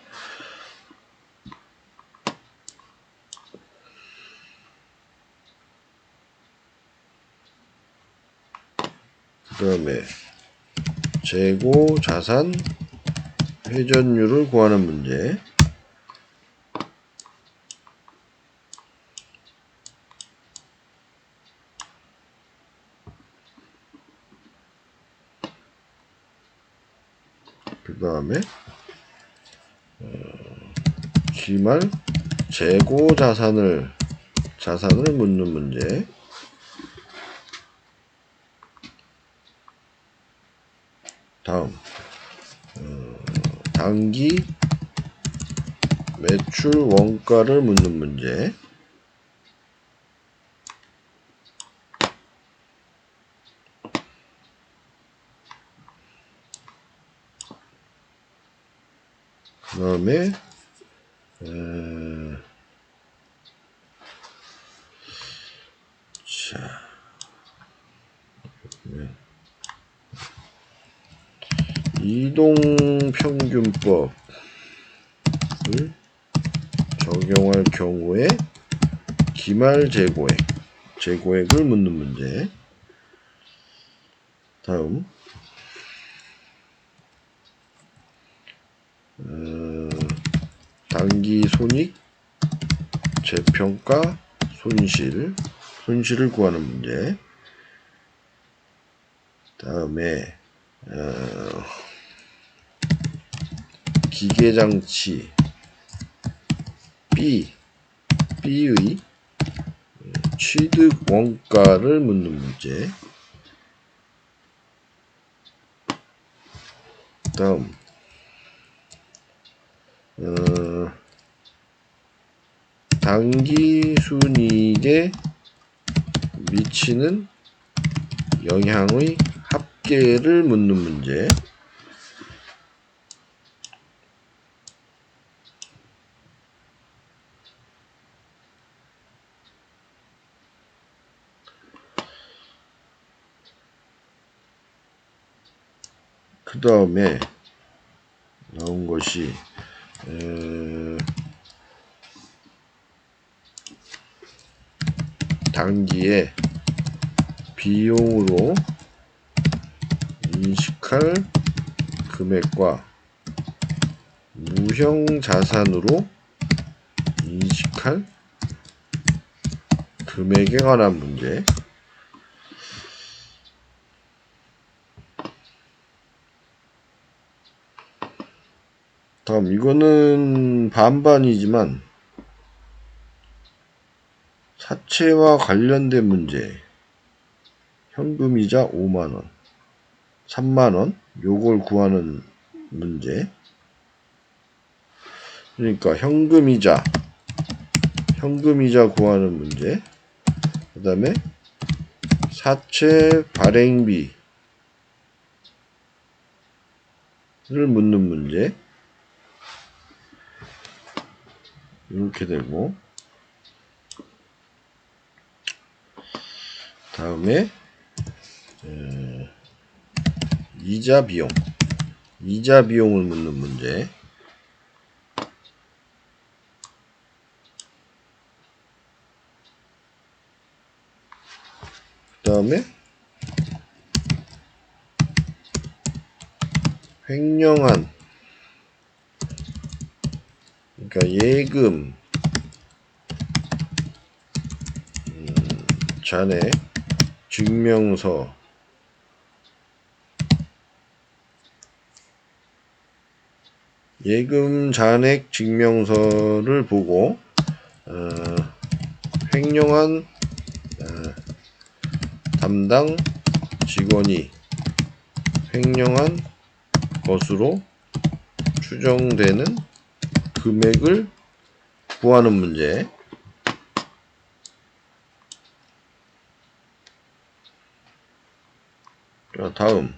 그 다음에 재고 자산 회전율을 구하는 문제. 그 다음에 기말 재고 자산을 묻는 문제. 다음 당기 매출 원가를 묻는 문제. 그 다음에 이동평균법을 적용할 경우에 기말 재고액을 묻는 문제. 다음 단기 손익, 재평가, 손실을 구하는 문제. 다음에 기계장치 B의 취득 원가를 묻는 문제. 다음 단기 순이익에 미치는 영향의 합계를 묻는 문제. 그 다음에 나온 것이 단기에 비용으로 인식할 금액과 무형 자산으로 인식할 금액에 관한 문제. 다음 이거는 반반이지만 사채와 관련된 문제. 현금이자 5만원, 3만원 요걸 구하는 문제. 그러니까 현금이자 구하는 문제. 그 다음에 사채 발행비를 묻는 문제. 이렇게 되고, 다음에 이자 비용을 묻는 문제. 그 다음에 횡령한, 그러니까 예금, 잔액, 증명서, 예금 잔액 증명서를 보고 횡령한 담당 직원이 횡령한 것으로 추정되는 금액을 구하는 문제. 자, 다음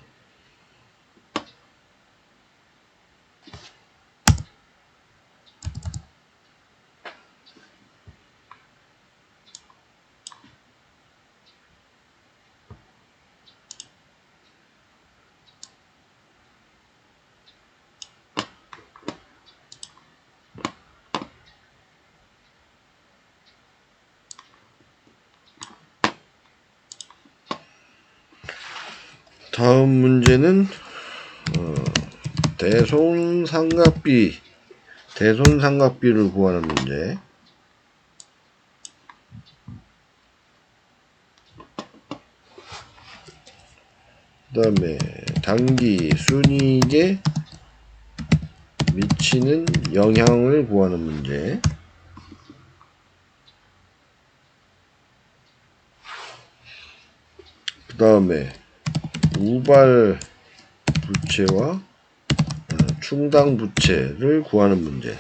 문제는 대손상각비를 구하는 문제. 그 다음에 단기 순이익에 미치는 영향을 구하는 문제. 그 다음에 우발 부채와 충당 부채를 구하는 문제.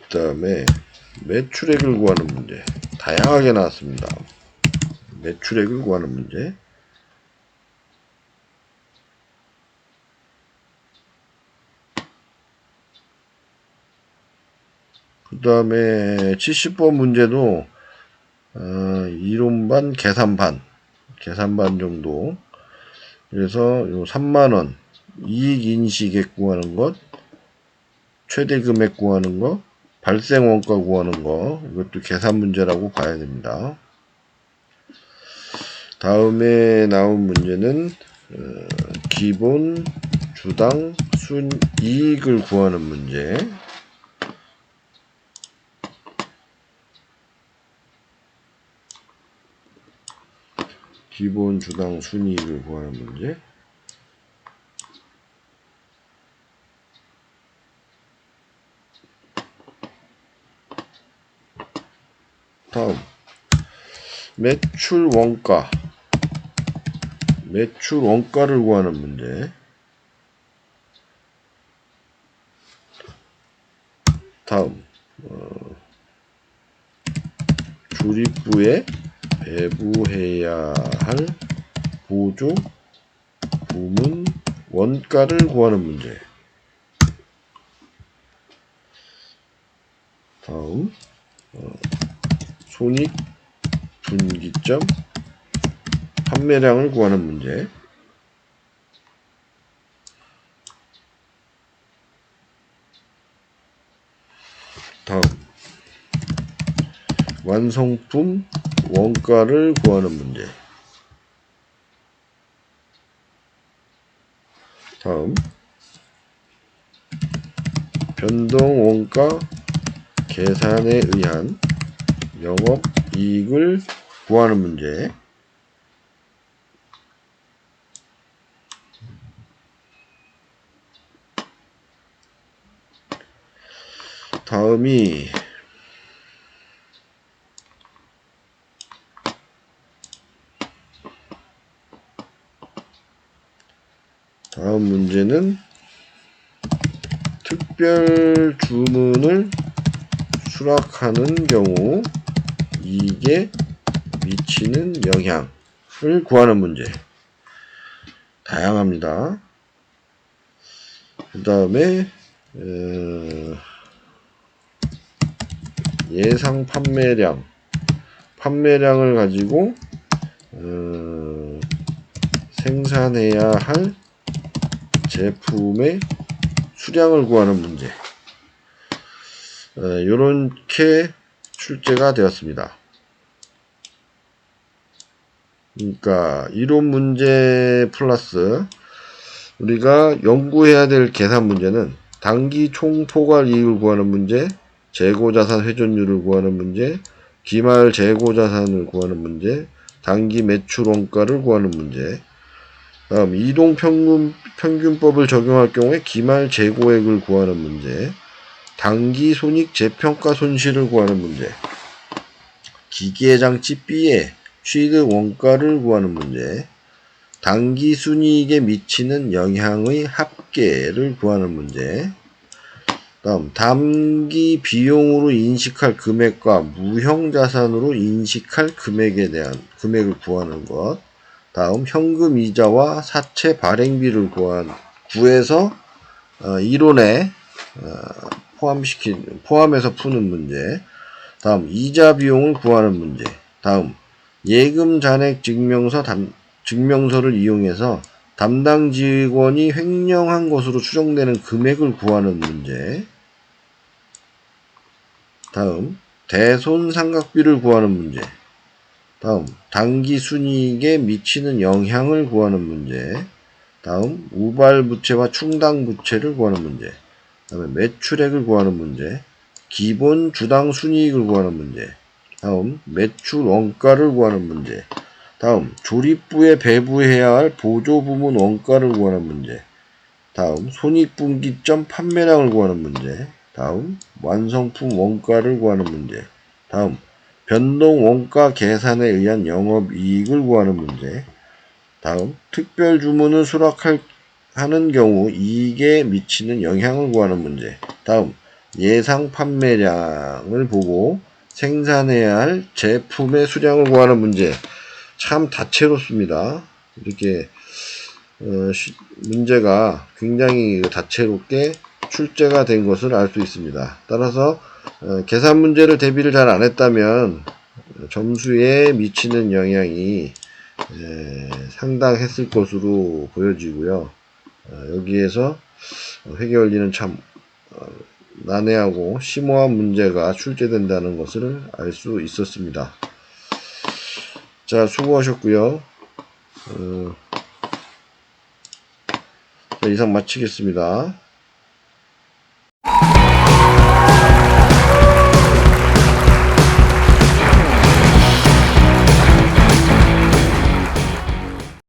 그 다음에 매출액을 구하는 문제. 다양하게 나왔습니다. 매출액을 구하는 문제. 그 다음에 70번 문제도 이론반, 계산반 정도. 그래서 요 3만원 이익인시액 구하는 것, 최대 금액 구하는 거, 발생 원가 구하는 거, 이것도 계산 문제라고 봐야 됩니다. 다음에 나온 문제는 기본 주당 순이익을 구하는 문제. 기본 주당 순이익을 구하는 문제. 다음 매출 원가를 구하는 문제. 다음 조립부에 배부해야 할 보조 부문 원가를 구하는 문제. 다음 손익 분기점 판매량을 구하는 문제. 다음 완성품 원가를 구하는 문제. 다음 변동 원가 계산에 의한 영업이익을 구하는 문제. 다음 문제는 특별 주문을 수락하는 경우 이익에 미치는 영향을 구하는 문제. 다양합니다. 그 다음에 예상 판매량을 가지고 생산해야 할 제품의 수량을 구하는 문제. 요렇게 출제가 되었습니다. 그러니까 이론 문제 플러스 우리가 연구해야 될 계산 문제는 단기 총포괄 이익을 구하는 문제, 재고자산 회전율을 구하는 문제, 기말 재고자산을 구하는 문제, 단기 매출 원가를 구하는 문제. 다음 이동평균법을 적용할 경우에 기말 재고액을 구하는 문제, 단기 손익 재평가 손실을 구하는 문제, 기계장치 B의 취득 원가를 구하는 문제, 단기 순이익에 미치는 영향의 합계를 구하는 문제. 다음 단기 비용으로 인식할 금액과 무형자산으로 인식할 금액을 구하는 것. 다음 현금 이자와 사채 발행비를 구해서 이론에 포함해서 푸는 문제. 다음 이자 비용을 구하는 문제. 다음 예금 잔액 증명서를 이용해서 담당 직원이 횡령한 것으로 추정되는 금액을 구하는 문제. 다음 대손상각비를 구하는 문제. 다음 단기 순이익에 미치는 영향을 구하는 문제. 다음 우발부채와 충당부채를 구하는 문제. 다음에 매출액을 구하는 문제. 기본 주당 순이익을 구하는 문제. 다음 매출 원가를 구하는 문제. 다음 조립부에 배부해야 할 보조부문 원가를 구하는 문제. 다음 손익분기점 판매량을 구하는 문제. 다음 완성품 원가를 구하는 문제. 다음 변동 원가 계산에 의한 영업이익을 구하는 문제. 다음 특별 주문을 수락하는 경우 이익에 미치는 영향을 구하는 문제. 다음 예상 판매량을 보고 생산해야 할 제품의 수량을 구하는 문제. 참 다채롭습니다. 이렇게 문제가 굉장히 다채롭게 출제가 된 것을 알 수 있습니다. 따라서 계산 문제를 대비를 잘 안 했다면 점수에 미치는 영향이 상당했을 것으로 보여지고요. 여기에서 회계 원리는 참 난해하고 심오한 문제가 출제된다는 것을 알 수 있었습니다. 자, 수고하셨고요. 이상 마치겠습니다.